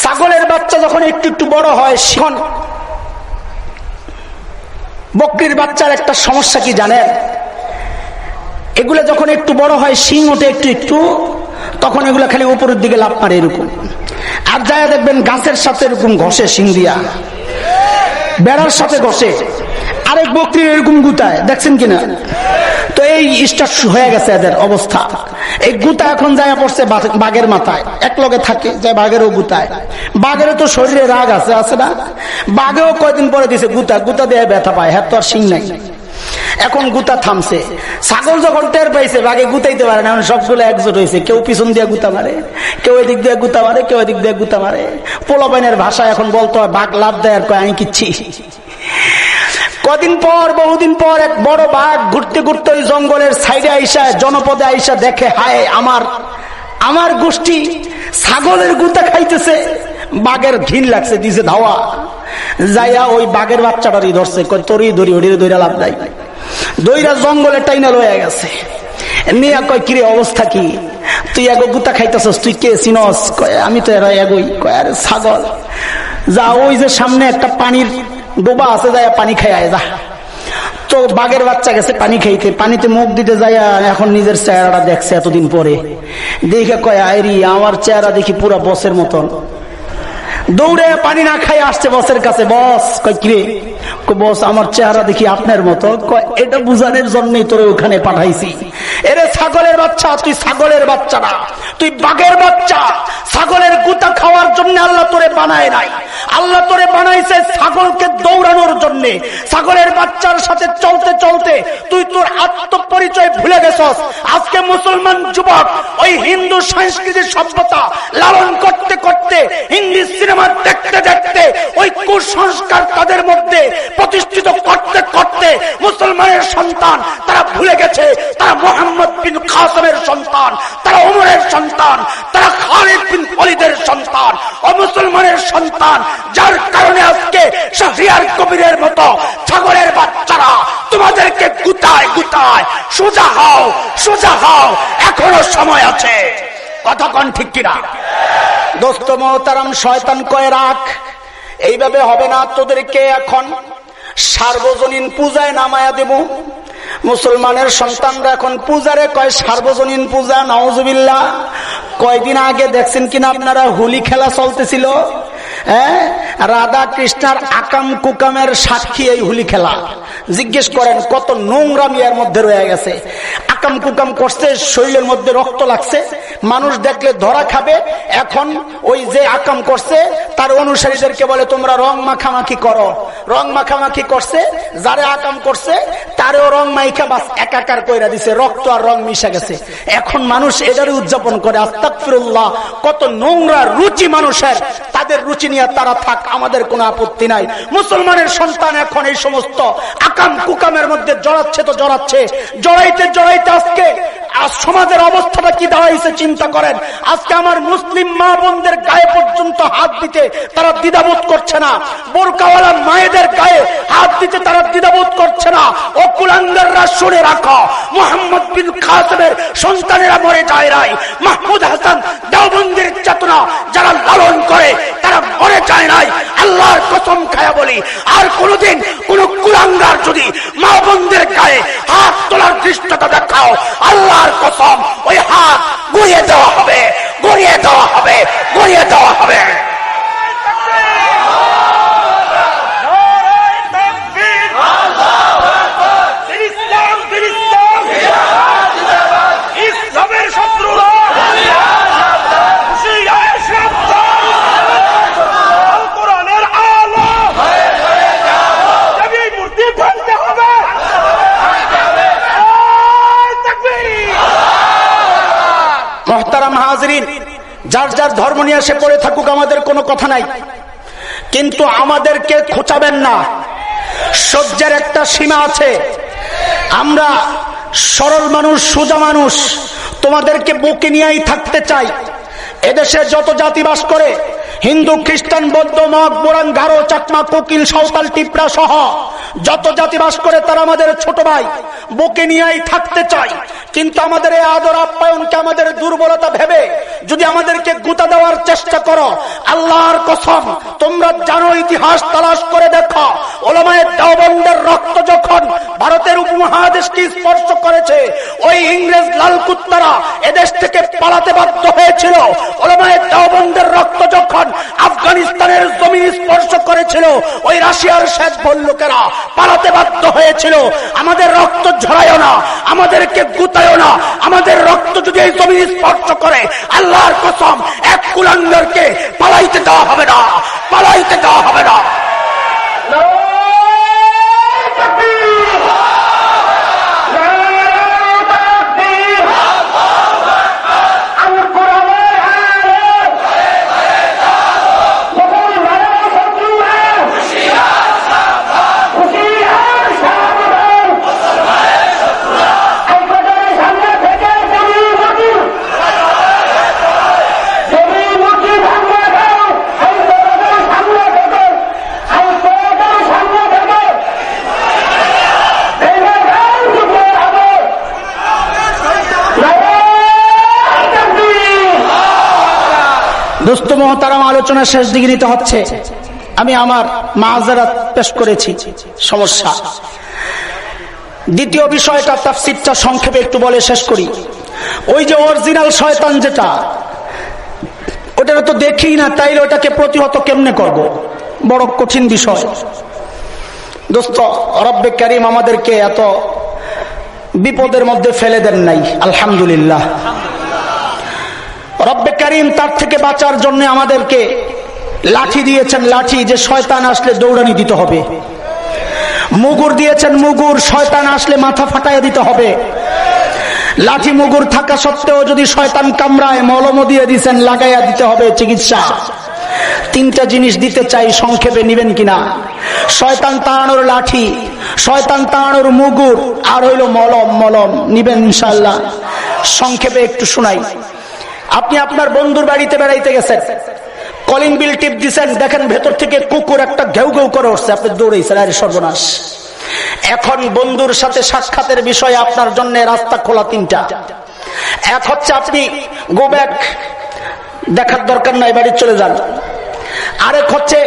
ছাগলের বাচ্চা যখন একটু একটু বড় হয়, সেখন বকরির বাচ্চার একটা সমস্যা কি জানেন? এগুলো যখন একটু বড় হয়, শিং ওঠে একটু একটু, তখন এগুলো খালি উপরের দিকে লাফ মারে এরকম। আর যায় দেখবেন গাছের সাথে এরকম ঘষে, শিং দিয়া বেড়ার সাথে ঘষে। আরেক বকরির এরকম গুতায়, দেখছেন কিনা? তো এই স্টার্ট হয়ে গেছে এদের অবস্থা। এই গুতা এখন যায় পড়ছে বাঘের মাথায়, এক লগে থাকে, যায় বাঘেরও গুতায়। বাঘেরও তো শরীরে রাগ আছে, আছে না? বাঘেও কয়দিন পরে দিছে গুতা, গুতা দিয়ে ব্যথা পায়, হ্যাঁ তো আর শিং নাই। এখন গুতা থামছে। ছাগল যখন টের পাইছে বাঘে গুতাইতে পারে না, সবগুলো একজোট হয়েছে, কেউ পিছন দিয়ে গুতা মারে, কেউ এদিক দিয়ে গুতা মারে, কেউ এদিক দিয়ে গুতা মারে। পোলাপাইনের ভাষা এখন বলতে হয় বাঘ লাভ দেয় আর কয় আমি কিচ্ছি। কদিন পর, বহুদিন পর এক বড় বাঘ ঘুরতে ঘুরতে ওই জঙ্গলের সাইডে আইসা, জনপদে আইসা দেখে হায় আমার গোষ্ঠী ছাগলের গুতা খাইতেছে। বাঘের ঘিন লাগছে, দিছে ধাওয়া, যাইয়া ওই বাঘের বাচ্চাটারই ধরছে, তোরই ধরি, ওটিরে দইরা লাভ নাই, দইরা জঙ্গলে টাইনা লয়ে গেছে। নিয়া কয় কিরে অবস্থা কি? তুই এগো গুতা খাইতেছস, তুই কে চিনস? কয় আমি তো এরা এগোই। কয় আরে ছাগল, যা ওই যে সামনে একটা পানির ডোবা আছে, যায় পানি খায় যা। তো বাঘের বাচ্চা গেছে পানি খাইতে, পানিতে মুখ দিতে যায়, এখন নিজের চেহারাটা দেখছে এতদিন পরে, দেখে কয় আইরি আমার চেহারা দেখি পুরা বসের মতন। দৌড়ে পানি না খাই আসছে বসের কাছে। বস কয় কিরে? বস আমার চেহারা দেখি আপনার মতো। কয় এটা বুঝানোর জন্যই তোরে ওখানে পাঠাইছি। এরে ছাগলের বাচ্চা, তুই ছাগলের বাচ্চা না, তুই বাঘের বাচ্চা। ছাগলের গুতা খাওয়ার জন্য আল্লাহ তোরে বানায় নাই, আল্লাহ তোরে বানাইছে ছাগলকে দৌড়ানোর জন্য। ছাগলের বাচ্চার সাথে চলতে চলতে তুই তোর আত্মপরিচয় ভুলে গেছস। আজকে মুসলমান যুবক ওই হিন্দু সংস্কৃতির সভ্যতা লালন করতে করতে, হিন্দি সিনেমা দেখতে দেখতে, ওই কুসংস্কার তাদের মধ্যে প্রতিষ্ঠিত করতে করতে মুসলমানের সন্তান তারা ভুলে গেছে তারা মোহাম্মদ বিন কাসেমের সন্তান, তারা ওমরের সন্তান, তারা খালিদ বিন ওয়ালিদের সন্তান, ও মুসলমানের সন্তান। যার কারণে আজকে শাহরিয়ার কবিরের মতো ছাগলের বাচ্চারা তোমাদেরকে গুতায় গুতায়। সোজা হও, সোজা হও, এখনো সময় আছে। কতক্ষণ ঠিক কিনা? দোস্ত মোহতারাম, শয়তান কয় রাখ, এইভাবে হবে না, তোদেরকে এখন সার্বজনীন পূজায় নামায়া দেব। মুসলমানের সন্তানরা এখন পূজারে কয় সার্বজনীন পূজা, নাউজুবিল্লাহ। কয়দিন আগে দেখছেন কিনা আপনারা হোলি খেলা চলতেছিল, রাধা কৃষ্ণার আকাম কুকামের সাক্ষী এই হোলি খেলা। জিজ্ঞেস করেন কত নোংরামি এর মধ্যে রয়ে গেছে। আকাম কুকাম করছে, শরীরের মধ্যে রক্ত লাগছে, মানুষ দেখলে ধরা খাবে। এখন ওই যে আকাম করছে তার অনুসারীদেরকে বলে তোমরা রং মাখামাখি করো। রং মাখামাখি করছে, যারে আকাম করছে তারেও রং মাইখা বাস একাকার কইরা দিছে, রক্ত আর রং মিশে গেছে। এখন মানুষ এটারে উদযাপন করে। আস্তাগফিরুল্লাহ, কত নোংরা রুচি মানুষের। তাদের রুচি নিয়ে তারা থাক, আমাদের কোনো আপত্তি নাই। মুসলমানের সন্তান এখন এই সমস্ত আকাম কুকামের মধ্যে জড়াচ্ছে তো জড়াচ্ছে, জড়াইতে জড়াইতে আজকে সমাজের অবস্থাটা কি দাঁড়াইছে চিন্তা করেন। আজকে আমার মুসলিম মা বোনদের গায়ে পর্যন্ত হাত দিতে তারা দ্বিধাবোধ করছে না, বোরকাওয়ালা মায়েদের গায়ে হাত দিতে তারা দ্বিধাবোধ করছে না। ও কুলাঙ্গাররা শুনে রাখো, মুহাম্মদ বিন কাসেমের সন্তানেরা মরে যায় নাই। মাহমুদ হাসান দেওবন্দির চেতনা যারা লালন করে তারা মরে যায় নাই। আল্লাহর কসম খায়া বলি, আর কোনদিন কোন কুলাঙ্গার যদি মা বোনদের গায়ে হাত তোলার দৃষ্টতা দেখাও, আল্লাহর কসম ওই হাত গড়িয়ে দেওয়া হবে, গড়িয়ে দেওয়া হবে, গড়িয়ে দেওয়া হবে। মোহতারাম হাজরিন, যার যার ধর্ম নিয়ে এসে পড়ে থাকুক, আমাদের কোনো কথা নাই, কিন্তু আমাদেরকে খোঁচাবেন না। সহ্যের একটা সীমা আছে। আমরা সরল মানুষ, সোজা মানুষ, তোমাদেরকে বুকে নিয়েই থাকতে চাই। এদেশে যত জাতি বাস করে, হিন্দু, খ্রিস্টান, বৌদ্ধ, মগ, বোরাং, গারো, চাকমা, কোকিল, সাঁওতাল, টিপরা সহ যত জাতি বাস করে তারা আমাদের ছোট ভাই, বুকে নিয়েই থাকতে চাই। কিন্তু আমাদের এই আদর আপ্যায়নকে আমাদের দুর্বলতা ভেবে যদি আমাদেরকে গুতা দেওয়ার চেষ্টা করো, আল্লাহর কসম তোমরা জানো, ইতিহাস তালাশ করে দেখো, ওলামায়ে দেওবন্দের রক্ত যখন ভারতের উপমহাদেশকে স্পর্শ করেছে, ওই ইংরেজ লাল কুত্তারা এদেশ থেকে পালাতে বাধ্য হয়েছিল। ওলামায়ে দেওবন্দের রক্ত যখন আফগানিস্তানের জমিন স্পর্শ করেছিল, ওই রাশিয়ার শেখ ভল্লুকেরা পালাতে বাধ্য হয়েছিল। আমাদের রক্ত ঝরায়ও না, আমাদেরকে গুতায়ও না। আমাদের রক্ত যদি এই জমিন স্পর্শ করে, আল্লাহর কসম এক কুলাঙ্গারকে পালাইতে দেওয়া হবে না, পালাইতে দেওয়া হবে না। দোস্ত মোহতারাম, আলোচনা শেষ দিকে নিতে হচ্ছে। আমি আমার মাযরাত পেশ করেছি, সমস্যা। দ্বিতীয় বিষয়টা, তাফসীরটা সংক্ষেপে একটু বলে শেষ করি। ওই যে অরিজিনাল শয়তান যেটা, ওটা তো দেখি না, তাইলে ওটাকে প্রতিহত কেমনে করব? বড় কঠিন বিষয়। দোস্ত, রব্বে কারীম আমাদেরকে এত বিপদের মধ্যে ফেলে দেন নাই, আলহামদুলিল্লাহ। রব্বে কারীম তার থেকে বাঁচার জন্য আমাদেরকে লাঠি দিয়েছেন, লাঠি যে শয়তান আসলে দৌড়ানি দিতে হবে। মুগুর দিয়েছেন, মুগুর শয়তান আসলে মাথা ফাটাইয়া দিতে হবে। লাঠি মুগুর থাকা সত্ত্বেও যদি শয়তান কামড়ায়, মলম দিয়ে দিয়েছেন, লাগাইয়া দিতে হবে চিকিৎসা। তিনটা জিনিস দিতে চাই, সংক্ষেপে নিবেন কিনা? শয়তান তাড়ানোর লাঠি, শয়তান তাড়ানোর মুগুর, আর হইল মলম। মলম নিবেন ইনশাআল্লাহ। সংক্ষেপে একটু শোনাই। আপনি আপনার বন্ধুর বাড়িতে বেড়াইতে গেছেন, কলিং বিল টিপ দিচ্ছেন, দেখেন ভেতর থেকে কুকুর একটা ঘেউ ঘেউ করে উঠছে, আপনি দৌড়েছেন, আরে সর্বনাশ। এখন বন্ধুর সাথে সাক্ষাতের বিষয়ে আপনার জন্য রাস্তা খোলা তিনটা। এক হচ্ছে আপনি গো ব্যাক, দেখার দরকার নাই, বাড়ি চলে যান। আরেক হচ্ছে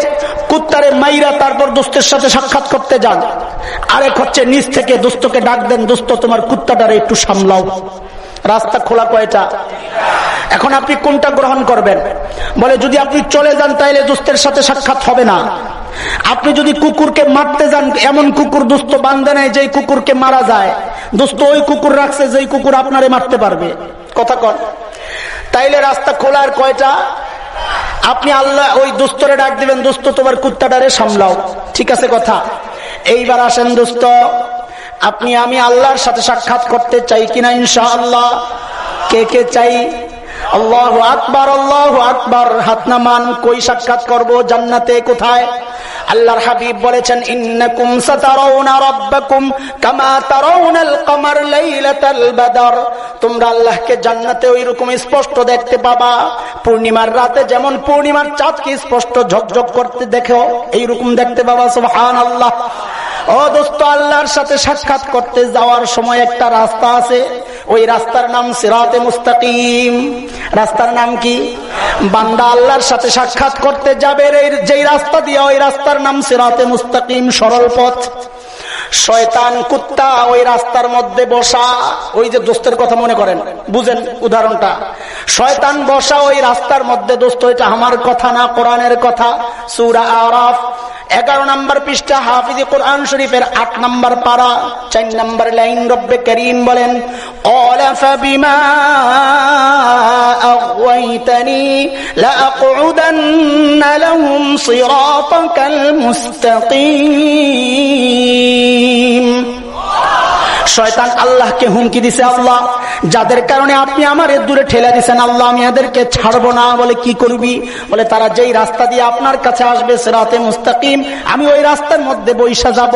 কুত্তারে মাইরা তারপর দোস্তের সাথে সাক্ষাৎ করতে যান। আরেক হচ্ছে নিজ থেকে দোস্তকে ডাক দেন, দোস্ত তোমার কুত্তাটারে একটু সামলাও। রাস্তা খোলা কয়টা? এখন আপনি কোনটা গ্রহণ করবেন? বলে যদি আপনি চলে যান তাইলে দোস্তের সাথে সাক্ষাৎ হবে না। আপনি যদি কুকুরকে মারতে যান, এমন কুকুর দোস্ত বান্ধে নাই যেই কুকুরকে মারা যায়, দোস্ত ওই কুকুর রাখছে যেই কুকুর আপনারে মারতে পারবে। কথা কন? তাইলে রাস্তা খোলার কয়টা? আপনি আল্লাহ ওই দোস্তরে ডাক দিবেন, দোস্ত তোমার কুত্তাটারে সামলাও। ঠিক আছে কথা? এইবার আসেন দোস্ত, আপনি আমি আল্লাহর সাথে সাক্ষাৎ করতে চাই কিনা ইনশাআল্লাহ? কে কে চাই? আল্লাহু আকবার, আল্লাহু আকবার। হাত নামান। কই সাক্ষাৎ করব? জান্নাতে। কোথায়? আল্লাহর হাবিব বলেছেন, ইন্নাকুম সাতারাউনা রাব্বাকুম কামা তারাউনাল কমার লাইলাতাল বদর। তোমরা আল্লাহকে জান্নাতে ওইরকম স্পষ্ট দেখতে পাবা, পূর্ণিমার রাতে যেমন পূর্ণিমার চাঁদকে স্পষ্ট ঝকঝক করতে দেখো, এইরকম দেখতে পাবা। সুবহানাল্লাহ। ও দোস্ত, আল্লাহর সাথে সাক্ষাৎ করতে যাওয়ার সময় একটা রাস্তা আছে, ওই রাস্তার নাম সিরাতে মুস্তাকিম। রাস্তার নাম কি? বান্দা আল্লাহর সাথে সাক্ষাৎ করতে যাবে যেই রাস্তা দিয়ে, ওই রাস্তার নাম সিরাতে মুস্তাকিম, সরল পথ। শয়তান কুত্তা ওই রাস্তার মধ্যে বসা। ওই যে দোস্তের কথা মনে করেন, বুঝেন উদাহরণটা। শয়তান বসা ওই রাস্তার মধ্যে। দোস্ত, এটা আমার কথা না, কোরআনের কথা। সূরা আরাফ 11 নম্বর পৃষ্ঠা, হাফিজ কোরআন শরীফের 8 নম্বর পারা, 4 নম্বর লাইন। রব্বে করিম বলেন, ক্বালা ফাবিমা আগওয়াইতানি লাআকউদান্না লাহুম সিরাতাকাল মুস্তাকিম। শয়তান আল্লাহকে হুমকি দিছে, আল্লাহ যাদের কারণে আপনি আমারে দূরে ঠেলে দিছেন, আল্লাহ আমি এদেরকে ছাড়বো না। বলে কি করবি? বলে তারা যেই রাস্তা দিয়ে আপনার কাছে আসবে সিরাতে মুস্তাকিম, আমি ওই রাস্তার মধ্যে বৈশা যাব।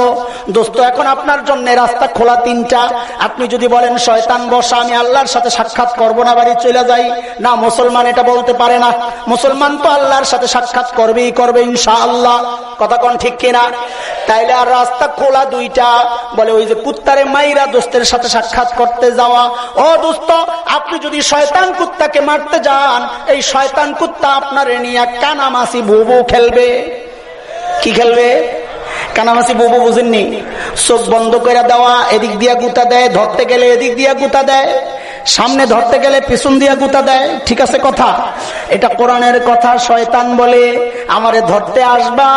দোস্ত, এখন আপনার জন্য রাস্তা খোলা 3টা। আপনি যদি বলেন শয়তান বসা, আমি আল্লাহর সাথে সাক্ষাৎ করব না, বাড়ি চলে যাই, না, মুসলমান এটা বলতে পারে না। মুসলমান তো আল্লাহর সাথে সাক্ষাৎ করবেই করবে ইনশাআল্লাহ। কথা কোন ঠিক কিনা? তাইলে আর রাস্তা খোলা 2টা। বলে ওই যে কুত্তারে মাইরা দোস্তের সাথে সাক্ষাৎ করতে যাওয়া। ও দোস্ত, আপনি যদি শয়তান কুত্তাকে মারতে যান, এই শয়তান কুত্তা আপনারে নিয়ে কানামাছি বুবু খেলবে। কি খেলবে? কানামাছি বুবু বুঝেননি? চোখ বন্ধ করে দেওয়া, এদিক দিয়া গুতা দেয়, ধরতে গেলে এদিক দিয়া গুতা দেয়, সামনে ধরতে গেলে পিছন দিয়া গুতা দেয়। ঠিক আছে কথা? এটা কোরআনের কথা। শয়তান বলে আমারে ধরতে আসবা,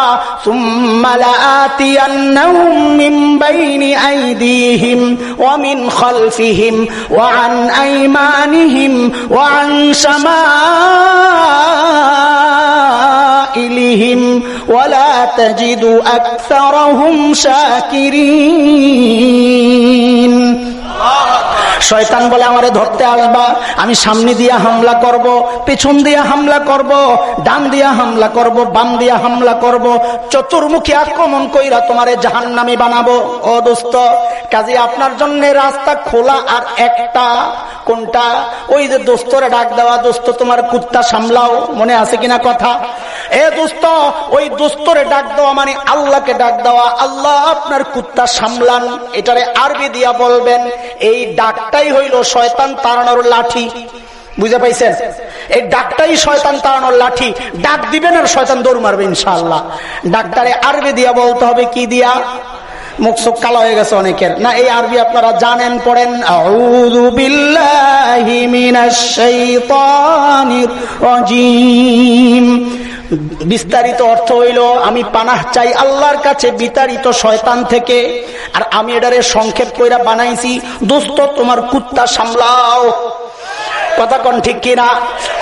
সুম্মা লাআতিয়ান্নাহুম মিন বাইনি আইদিহিম ওয়া মিন খালফিহিম ওয়া আন আইমানিহিম ওয়া আন শামাইলিহিম ওয়া লা তাজিদু আকসারাহুম শাকিরিন। শয়তান বলে আমারে ধরতে আসবা, আমি সামনে দিয়ে হামলা করব, পেছন দিয়ে হামলা করব, ডান দিয়ে হামলা করব, বাম দিয়ে হামলা করব, চতুর্মুখী আক্রমণ কইরা তোমারে জাহান্নামী বানাবো। ও দোস্ত, কাজে আপনার জন্য রাস্তা খোলা আর একটা। কোনটা? ওই যে দোস্তরে ডাক দেওয়া, দোস্ত তোমার কুত্তা সামলাও। মনে আছে কিনা কথা? এ দোস্ত, ওই দোস্তরে ডাক দেওয়া মানে আল্লাহকে ডাক দেওয়া, আল্লাহ আপনার কুত্তা সামলান। এটারে আরবি দিয়া বলবেন, এই ডাকটাই হইল শয়তান তাড়ানোর লাঠি। বুঝে পাইছেন? এই ডাকটাই শয়তান তাড়ানোর লাঠি। ডাক দিবেন আর শয়তান দৌড় মারবে ইনশাআল্লাহ। ডাকটারে আরবি দিয়া বলতে হবে। কি দিয়া? মুখ চোখ কালো হয়ে গেছে অনেকের। না, এই আরবি আপনারা জানেন, পড়েন। আউযু বিল্লাহি মিনাশ শাইতানির রাজীম। বিস্তারিত অর্থ হইল, আমি পানাহ চাই আল্লাহর কাছে বিতাড়িত শয়তান থেকে। আর আমি এটারে সংক্ষেপ কইরা বানাইছি, দোস্ত তোমার কুত্তা সামলাও। কথা কোন ঠিক কিনা?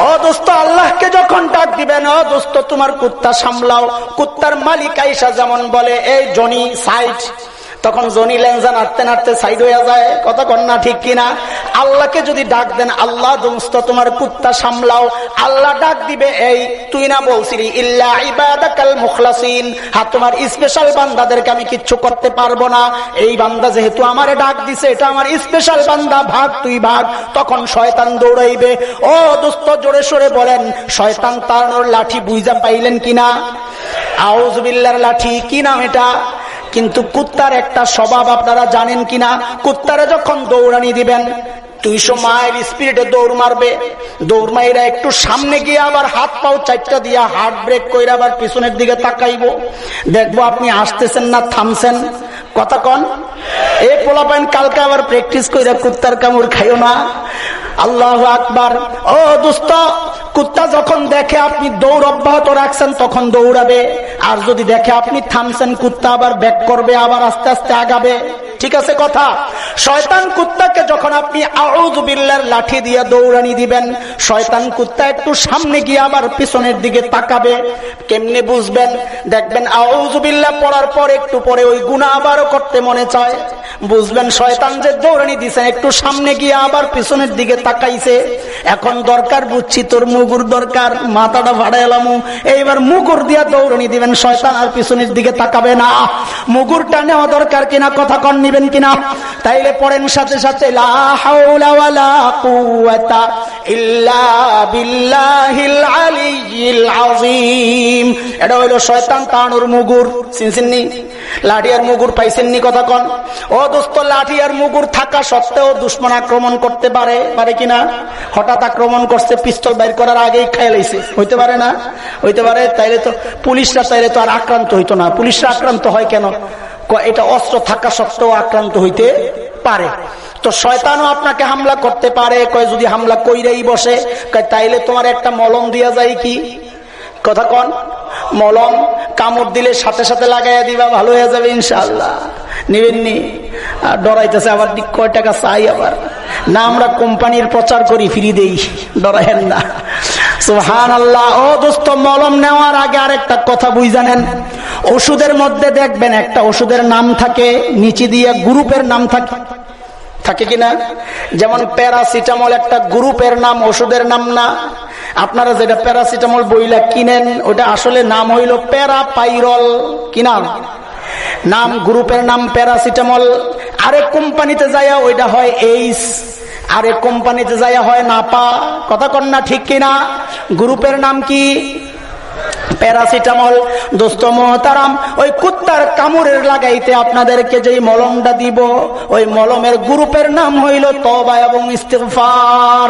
ও দোস্ত, আল্লাহকে যখন ডাক দিবেন, ও দোস্ত তোমার কুত্তা সামলাও, কুত্তার মালিক আইসা যেমন বলে, এই জনি সাইড, তখন জনি লেঞ্জা নাড়তে নাড়তে সাইড হয়ে যায়। কথা কন না ঠিক কিনা? আল্লাহকে যদি ডাক দেন, আল্লাহ দোস্ত তোমার কুত্তা সামলাও, আল্লাহ ডাক দিবে, এই তুই না বলছিলি ইল্লা ইবাদাকাল মুখলাসিন, হ্যাঁ তোমার স্পেশাল বান্দাদেরকে আমি কিচ্ছু করতে পারবো না। এই বান্দা যেহেতু আমারে ডাক দিছে, এটা আমার স্পেশাল বান্দা, ভাগ তুই ভাগ। তখন শয়তান দৌড়াইবে। ও দোস্ত, জোরে সোরে বলেন, শয়তান তাড়ানোর লাঠি বুঝা পাইলেন কিনা? আউযু বিল্লাহর লাঠি। কি নাম এটা? কিন্তু কুত্তার একটা স্বভাব আপনারা জানেন কিনা? কুত্তারে যখন দৌড়ানি দিবেন, 200 মাইল স্পিডে দৌড় মারবে, দৌড় মাইরা একটু সামনে গিয়ে আবার হাত পাও চারটা দিয়া হার্ট ব্রেক করে আবার পিছনের দিকে তাকাইবো, দেখবো আপনি আসতেছেন না থামছেন। কথা কন, এই পোলাপাইন কালকে আবার প্র্যাকটিস কইরা কুত্তার কামড় খাইও না। আল্লাহু আকবার। ও দোস্ত, কুত্তা যখন দেখে আপনি দৌড় অব্যাহত রাখছেন তখন দৌড়াবে, আর যদি দেখে আপনি থামছেন কুত্তা আবার ব্যাক করবে, আবার আস্তে আস্তে আগাবে। ঠিক আছে কথা? শয়তান কুত্তাকে যখন আপনি আউযু বিল্লাহর লাঠি দিয়ে দৌড়ানি দিবেন, শয়তান কুত্তা একটু সামনে গিয়ে আবার পিছনের দিকে তাকাবে। কেমনে বুঝবেন? দেখবেন আউযু বিল্লাহ পড়ার পর একটু পরে ওই গুনাহ আবারও করতে মনে চায়, বুঝবেন শয়তান যে দৌড়ানি দিছে একটু সামনে গিয়ে আবার পিছনের দিকে তাকাইছে। এখন দরকার বুঝছি তোর মুগুর দরকার, মাথাটা ভাড়াইলামু, এইবার মুগুর দিয়া দৌড়ানি দিবেন, শয়তান আর পিছনের দিকে তাকাবে না। মুগুরটা নেওয়া দরকার কিনা? কথা কন, নিবেন কিনা? তাইলে পড়েন সাথে সাথে লা হাওলা ওয়ালা কুওয়াতা ইল্লা বিল্লাহিল আলিয়্যিল আযীম। এটা হলো শয়তান তাড়ানোর মুগুর। চিনছেননি? লাঠি আর মুগুর পাইছেননি? কথা কন। ও দোস্ত, লাঠি আর মুগুর থাকা সত্ত্বেও দুশমন আক্রমণ করতে পারে, পারে কিনা? হঠাৎ আক্রমণ করছে, পিস্তল বাইর করার আগেই খাই লাইছে, হইতে পারে না? হইতে পারে। তাইলে তো পুলিশরা চাইলে তো আর আক্রান্ত হইতো না। পুলিশরা আক্রান্ত হয় কেন? এটা অস্ত্র থাকা সত্ত্বেও আক্রান্ত হইতে পারে। তো শয়তানও আপনাকে হামলা করতে পারে। কয় যদি হামলা কইরাই বসে, তাইলে তোমার একটা মলম দিয়া যায়। কি কথা কন? মলম কামড় দিলে সাথে সাথে লাগাইয়া দিবা, ভালো হয়ে যাবে ইনশাআল্লাহ। নিবেননি? আর ডরাইতেছে আবার, কয় টাকা চাই আবার না? আমরা কোম্পানির প্রচার করি, ফ্রি দেই, ডরাইেন না। সুবহানাল্লাহ। ও দোস্ত, মলম নেওয়ার আগে আরেকটা কথা বুঝানেন। ওষুধের মধ্যে দেখবেন একটা ওষুধের নাম থাকে, নিচে দিয়ে গ্রুপের নাম থাকে, থাকে কিনা? যেমন প্যারাসিটামল একটা গ্রুপের নাম, ওষুধের নাম না। আপনারা যেটা প্যারাসিটামল বইলা কিনেন ওটা আসলে নাম হইল প্যারাপাইরল। কি নাম? নাম গ্রুপের নাম প্যারাসিটামল। আরেক কোম্পানিতে যাইয়া ওইটা হয় এইস, আরেক কোম্পানিতে যাইয়া হয় নাপা। কথা কন না, ঠিক কিনা? গ্রুপের নাম কি? প্যারাসিটামল। দোস্ত মোহতারাম, ওই কুত্তার কামড়ের লাগাইতে আপনাদেরকে যেই মলমটা দিব, ওই মলমের গ্রুপের নাম হইল তওবা এবং ইস্তিগফার।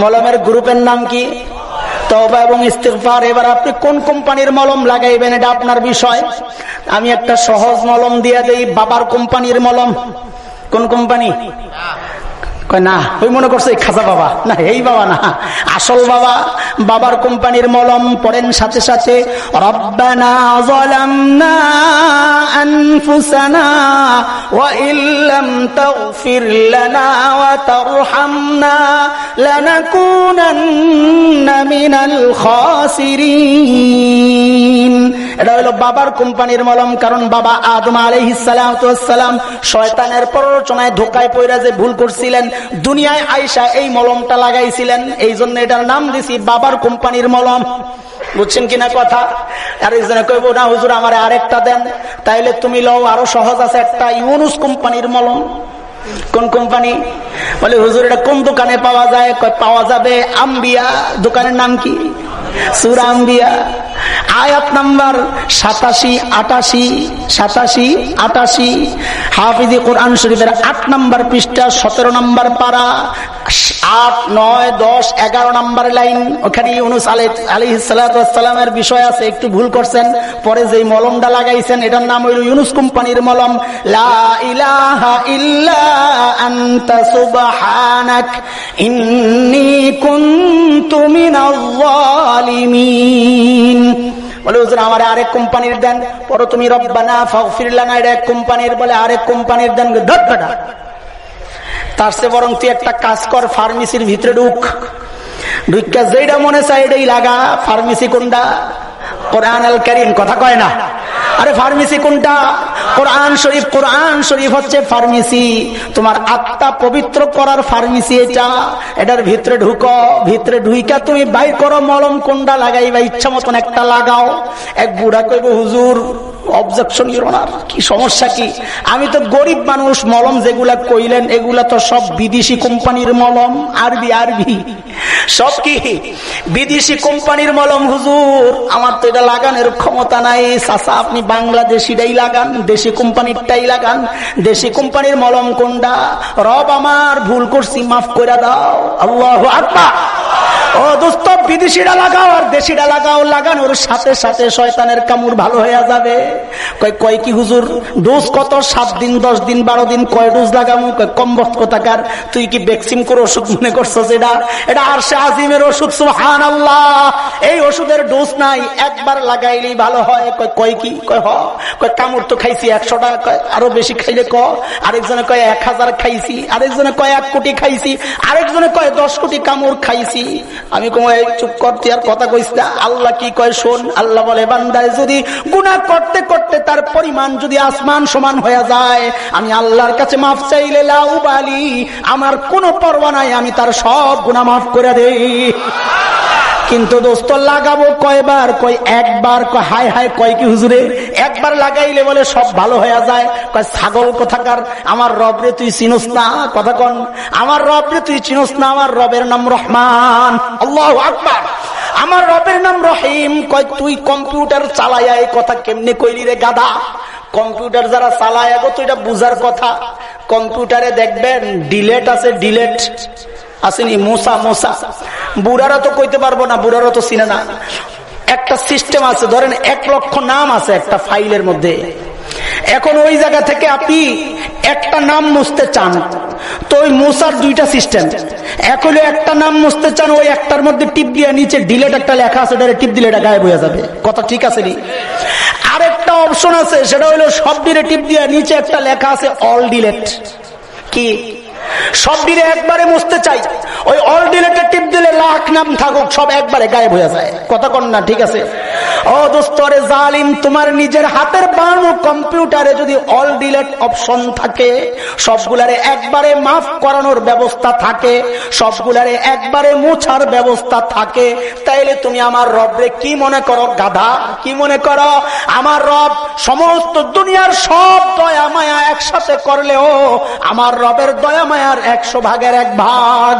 মলমের গ্রুপের নাম কি? তওবা এবং ইস্তিগফার। এবার আপনি কোন কোম্পানির মলম লাগাইবেন এটা আপনার বিষয়। আমি একটা সহজ মলম দিয়ে দেই, বাবার কোম্পানির মলম। কোন কোম্পানি? না, ওই মনে করছে খাজা বাবা না, এই বাবা না, আসল বাবা, বাবার কোম্পানির মলম। পড়েন সাথে সাথে রব্বানা যালামনা আনফুসানা ওয়া ইল্লাম তাগফির লানা ওয়া তারহামনা লানাকুনান্না মিনাল খাসিরিন। এটা হলো বাবার কোম্পানির মলম। কারণ বাবা আদম আলাইহিস সালাতু ওয়াস সালাম শয়তানের প্ররোচনায় ধোঁকায় পড়ে যে ভুল করছিলেন, দুনিয়ায় আয়েশা এই মলমটা লাগাইছিলেন, এই জন্য এটার নাম দিছি বাবার কোম্পানির মলম। বুঝছেন কিনা কথা? আর একজনে কইব না হুজুর আমার আরেকটা দেন, তাইলে তুমি লও, আরো সহজ আছে একটা, ইউনুস কোম্পানির মলম। কোন কোম্পানি? বলে হুজুর এটা কোন দোকানে পাওয়া যায়? পাওয়া যাবে আম্বিয়া, দোকানের নাম কি? সূরা আম্বিয়া, আয়াত নাম্বার 87-88 হাফিজি কোরআন শরীফের 8 নম্বর পৃষ্ঠা 17 নম্বর পারা 8, 9, 10, 11 নম্বর লাইন। ওখানে ইউনুস আলাইহিস সালাতু ওয়াস সালামের বিষয় আছে, একটু ভুল করছেন। পরে যেই মলমটা লাগাইছেন এটার নাম হইল ইউনুস কোম্পানির মলম। লা ইলাহা ইল্লা আনতা সুবহানাক ইন্নী কুনতু মিনাল যালিমিন। বলে হুজুর আমার আরেক কোম্পানির দেন। পরে তুমি রব্বানা ফাগফির লানা, এটা এক কোম্পানির। বলে আরেক কোম্পানির দেন। ধরবেটা তার চেয়ে বরং তুই একটা কাজ কর, ফার্মেসির ভিতরে ঢুকা যেটা মনে চাই এটাই লাগা। ফার্মেসি কোনটা? কোরআন আল কারীম। কথা কয় না? আরে ফার্মেসি কোনটা? কোরআন শরীফ। কোরআন শরীফ হচ্ছে ফার্মেসি, তোমার আত্মা পবিত্র করার ফার্মেসি এটা। এটার ভিতরে ঢুকো, ভিতরে ঢুইকা তুমি বাইর করো মলম কোনটা লাগাইবা, ইচ্ছা মতন একটা লাগাও। এক বুড়া কইব হুজুর অবজেকশন ইউর অনার, কি সমস্যা কি? আমি তো গরিব মানুষ, মলম যেগুলা কইলেন এগুলা তো সব বিদেশি কোম্পানির মলম, আরবি আরবি সব কি বিদেশি কোম্পানির মলম হুজুর, আমার তো এটা লাগানোর ক্ষমতা নাই। চাচা আপনি বাংলাদেশিটাই লাগান, দেশি কোম্পানিরটাই লাগান। দেশি কোম্পানির মলম কোনটা? রব আমার ভুল করছি, মাফ করে দাও। আল্লাহু আকবার। ও দোস্ত, বিদেশিরা লাগাও আর দেশিরা লাগাও, লাগানোর সাথে সাথে শয়তানের কামড় ভালো হয়ে যাবে। কয় কি হুজুর ডোজ কত? 7 দিন 10 দিন 12 দিন কয় ডোজ লাগামু? কম বক্ত কোথাকার, তুই কি ভ্যাকসিন করে ওষুধ মনে করছস? এটা আরশে আজিমের ওষুধ, সুবহানাল্লাহ। এই ওষুধের ডোজ নাই, একবার লাগাইলেই ভালো হয়। কয় কি? কয় কামড় তো খাইছি 100 টাকা, কয় আরো বেশি খাইলে ক। আরেকজনে কয় 1000 খাইছি, আরেকজনে কয় 1 কোটি খাইছি, আরেকজনে কয় 10 কোটি কামড় খাইছি। আমি কই চুপ করতে আর কথা কইস না। আল্লাহ কি কয় শোন। আল্লাহ বলে বান্দায় যদি গুনাহ করতে করতে তার পরিমাণ যদি আসমান সমান হয়ে যায়, আমি আল্লাহর কাছে মাফ চাইলে লা উবালি, আমার কোনো পরোয়া নাই, আমি তার সব গুনাহ মাফ করে দেই। কিন্তু দোস্ত লাগাবো কয়বার? কয় একবার। কয় হায় হায়, কয় কি হুজুরে একবার লাগাইলে বলে সব ভালো হয়ে যায়? কয় ছাগল কোথাকার, আমার রব রে তুই চিনস না? কথা কন, আমার রব রে তুই চিনস না? আমার রবের নাম রহমান। আল্লাহু আকবার। আমার রবের নাম রহিম। কয় তুই কম্পিউটার চালাইয়া এই কথা কেমনে কইলি রে গাধা? কম্পিউটার যারা চালায় গো, তো এটা বুঝার কথা। কম্পিউটারে দেখবেন ডিলেট আছে, ডিলেট আসেনি, মোসা মোসা। বুড়ারা তো কইতে পারবো না, বুড়ারা তো চিনে না। একটা সিস্টেম আছে, ধরেন 1 লক্ষ নাম আছে একটা ফাইলের মধ্যে। এখন ওই জায়গা থেকে আপনি একটা নাম মুছতে চান, তো ওই মোসার 2টা সিস্টেম। এখন একটা নাম মুছতে চান, ওই একটার মধ্যে টিপ দিয়ে নিচে ডিলেট একটা লেখা আছে, টিপ দিলে এটা গায়েব হয়ে যাবে। কথা ঠিক আছে নি? আরেকটা অপশন আছে, সেটা হলো সব ডিলে টিপ দিয়ে নিচে একটা লেখা আছে অল ডিলেট। কি সব ডিলে একবারে মুছতে চাই, ওই অল ডিলেটে টিপ দিলে লাখ নাম থাকুক সব একবারে গায়েব হয়ে যায়। কথা কন না? ঠিক আছে। ও দোস্তরে জালিম, তোমার নিজের হাতের বানানো কম্পিউটারে যদি অল ডিলেট অপশন থাকে, সবগুলারে একবারে মাফ করানোর ব্যবস্থা থাকে, সবগুলারে একবারে মোছার ব্যবস্থা থাকে, তাইলে তুমি আমার রবরে কি মনে করো গাধা? কি মনে করো? আমার রব সমস্ত দুনিয়ার সব দয়া মায়া একসাথে করলেও আমার রবের দয়া মায়ার 100 ভাগের 1 ভাগ।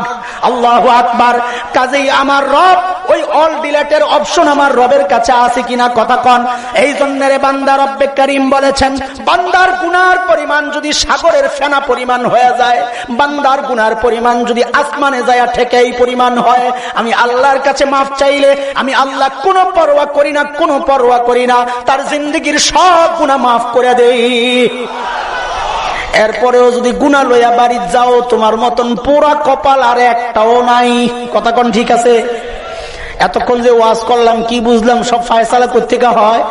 আল্লাহু আকবার। কাজেই আমার রব ওই অল ডিলেটের অপশন আমার রবের কাছে আছে কিনা? কথা কন। এই জন্য রে বান্দা, রব্বে কারীম বলেছেন, বান্দার গুনার পরিমাণ যদি সাগরের ফেনা পরিমাণ হয়ে যায়, বান্দার গুনার পরিমাণ যদি আসমানে যায় ঠেকে এই পরিমাণ হয়, আমি আল্লাহর কাছে মাফ চাইলে আমি আল্লাহ কোনো পরোয়া করি না, কোনো পরোয়া করি না, তার জিন্দেগির সব গুনাহ মাফ করে দেই। এরপরেও যদি গুনাহ লইয়া বাড়ি যাও, তোমার মতন পুরা কপাল আর একটাও নাই। কথা কোন ঠিক আছে? এতক্ষণ যে ওয়াজ করলাম কি বুঝলাম? সব ফায়সালা কোত্থেকে হয়?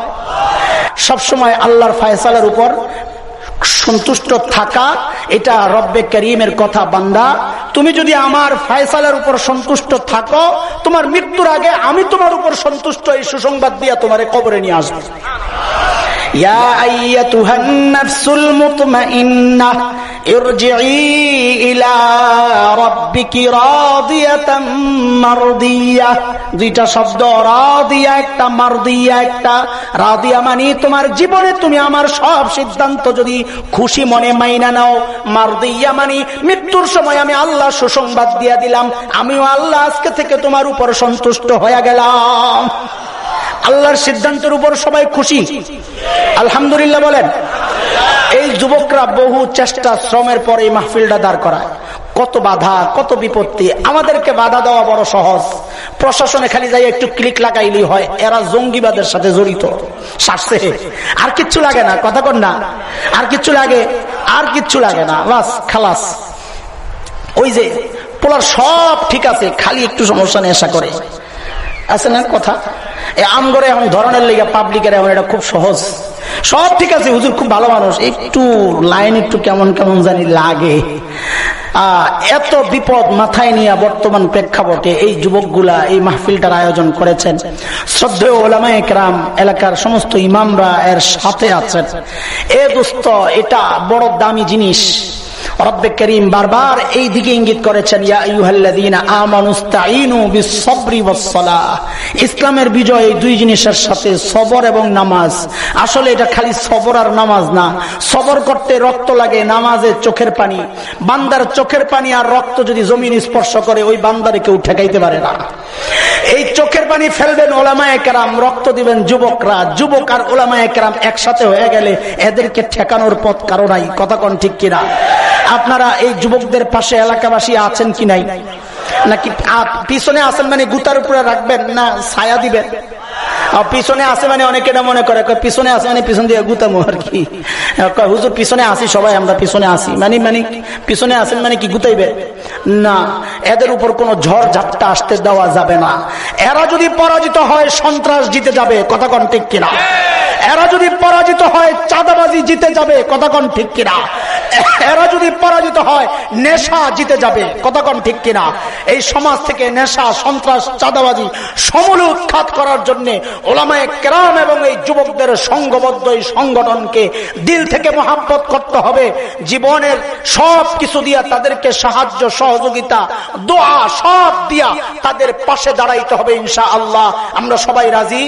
সব সময় আল্লাহর ফায়সালার উপর সন্তুষ্ট থাকা, এটা রব্বে কারীমের কথা। বান্দা, তুমি যদি আমার ফায়সালার উপর সন্তুষ্ট থাকো, তোমার মৃত্যুর আগে আমি তোমার উপর সন্তুষ্ট, এই সুসংবাদ দিয়ে তোমারে কবরে নিয়ে আসবো। ইয়া আইয়াতুহান নাফসুল মুতমাইন্নাহ ইরজিই ইলা রাব্বিকি রাদিয়াতাম মারদিয়াহ। 2টা শব্দ, রাদিয়া একটা, মারদিয়া একটা। রাদিয়া মানে তোমার জীবনে তুমি আমার সব সিদ্ধান্ত যদি খুশি মনে মাইনা নাও। মারদিয়া মানে মৃত্যুর সময় আমি আল্লাহ সুসংবাদ দিয়ে দিলাম, আমিও আল্লাহ আজকে থেকে তোমার উপর সন্তুষ্ট হয়ে গেলাম। আল্লাহর সিদ্ধান্তের উপর সবাই খুশি, আলহামদুলিল্লাহ বলেন। এই যুবকরা বহু চেষ্টা শ্রমের পরে এই মাহফিলটা দাঁড় করায়। কত বাধা, কত বিপত্তি। আমাদেরকে বাধা দেওয়া বড় সহজ, প্রশাসনে খালি যাই একটু ক্লিক লাগাইলি হয়। এরা জঙ্গিবাদের সাথে জড়িত, সারছে, আর কিচ্ছু লাগে না। কথা কন না? আর কিচ্ছু লাগে? আর কিচ্ছু লাগে না, বাস খালাস। ওই যে পোলার সব ঠিক আছে, খালি একটু সমস্যা নেশা করে আছে না কথা। আমগরে এমন ধরনের লেগে পাবলিকের এমন, এটা খুব সহজ। সব ঠিক আছে, হুজুর খুব ভালো মানুষ, একটু লাইন একটু কেমন কেমন জানি লাগে। এত বিপদ মাথায় নিয়ে বর্তমান প্রেক্ষাপটে এই যুবকগুলা এই মাহফিলটার আয়োজন করেছেন। শ্রদ্ধেয় ওলামায়ে কেরাম, এলাকার সমস্ত ইমামরা এর সাথে আছেন। এ দোস্ত, এটা বড় দামি জিনিস। রব্বে করিম বারবার এই দিকে ইঙ্গিত করেছেন, ইয়া আইয়ুহাল্লাযীনা আমানুস্তাঈনু বিস-সাবরি ওয়াস-সালাহ। ইসলামের বিজয় এই দুই জিনিসের সাথে, সবর এবং নামাজ। আসলে এটা খালি সবর আর নামাজ না, সবর করতে রক্ত লাগে, নামাজে চোখের পানি। বান্দার চোখের পানি আর রক্ত যদি জমিন স্পর্শ করে, ওই বান্দারে কেউ ঠেকাইতে পারে না। এই চোখের পানি ফেলবেন ওলামায়ে কেরাম, রক্ত দিবেন যুবকরা। যুবক আর ওলামায়ে কেরাম একসাথে হয়ে গেলে এদেরকে ঠেকানোর পথ কারো নাই। কথা কোন ঠিক কিনা? আপনারা এই যুবকদের পাশে এলাকাবাসী আছেন কি নাই? নাকি পিছনে আছেন মানে গুতার উপরে রাখবেন না ছায়া দিবেন? পিছনে আছে মানে অনেকে না মনে করে পিছনে আছে মানে পিছন দিয়ে গুতামো আর কি। হুজুর পিছনে আসি সবাই, আমরা পিছনে আসি মানে পিছনে আছেন মানে কি গুতাইবে না? এদের উপর কোন ঝড় ঝাপটা আসতে দেওয়া যাবে না। এরা যদি পরাজিত হয় সন্ত্রাস জিতে যাবে। কথা কোন ঠিক কিনা? এরা যদি পরাজিত হয় চাঁদাবাজি জিতে যাবে। কথা কোন ঠিক কিনা? এরা যদি পরাজিত হয় নেশা জিতে যাবে। কথা কোন ঠিক কিনা? এই সমাজ থেকে নেশা, সন্ত্রাস, চাঁদাবাজি সমূলে উৎখাত করার জন্য ওলামায়ে কেরাম এবং এই যুবকদের সংঘবদ্ধ এই সংগঠনকে দিল থেকে মহাব্বত করতে হবে। জীবনের সব কিছু দিয়া তাদেরকে সাহায্য, সহযোগিতা, দোয়া সব দিয়া তাদের পাশে দাঁড়াইতে হবে ইনশাআল্লাহ। আমরা সবাই রাজি?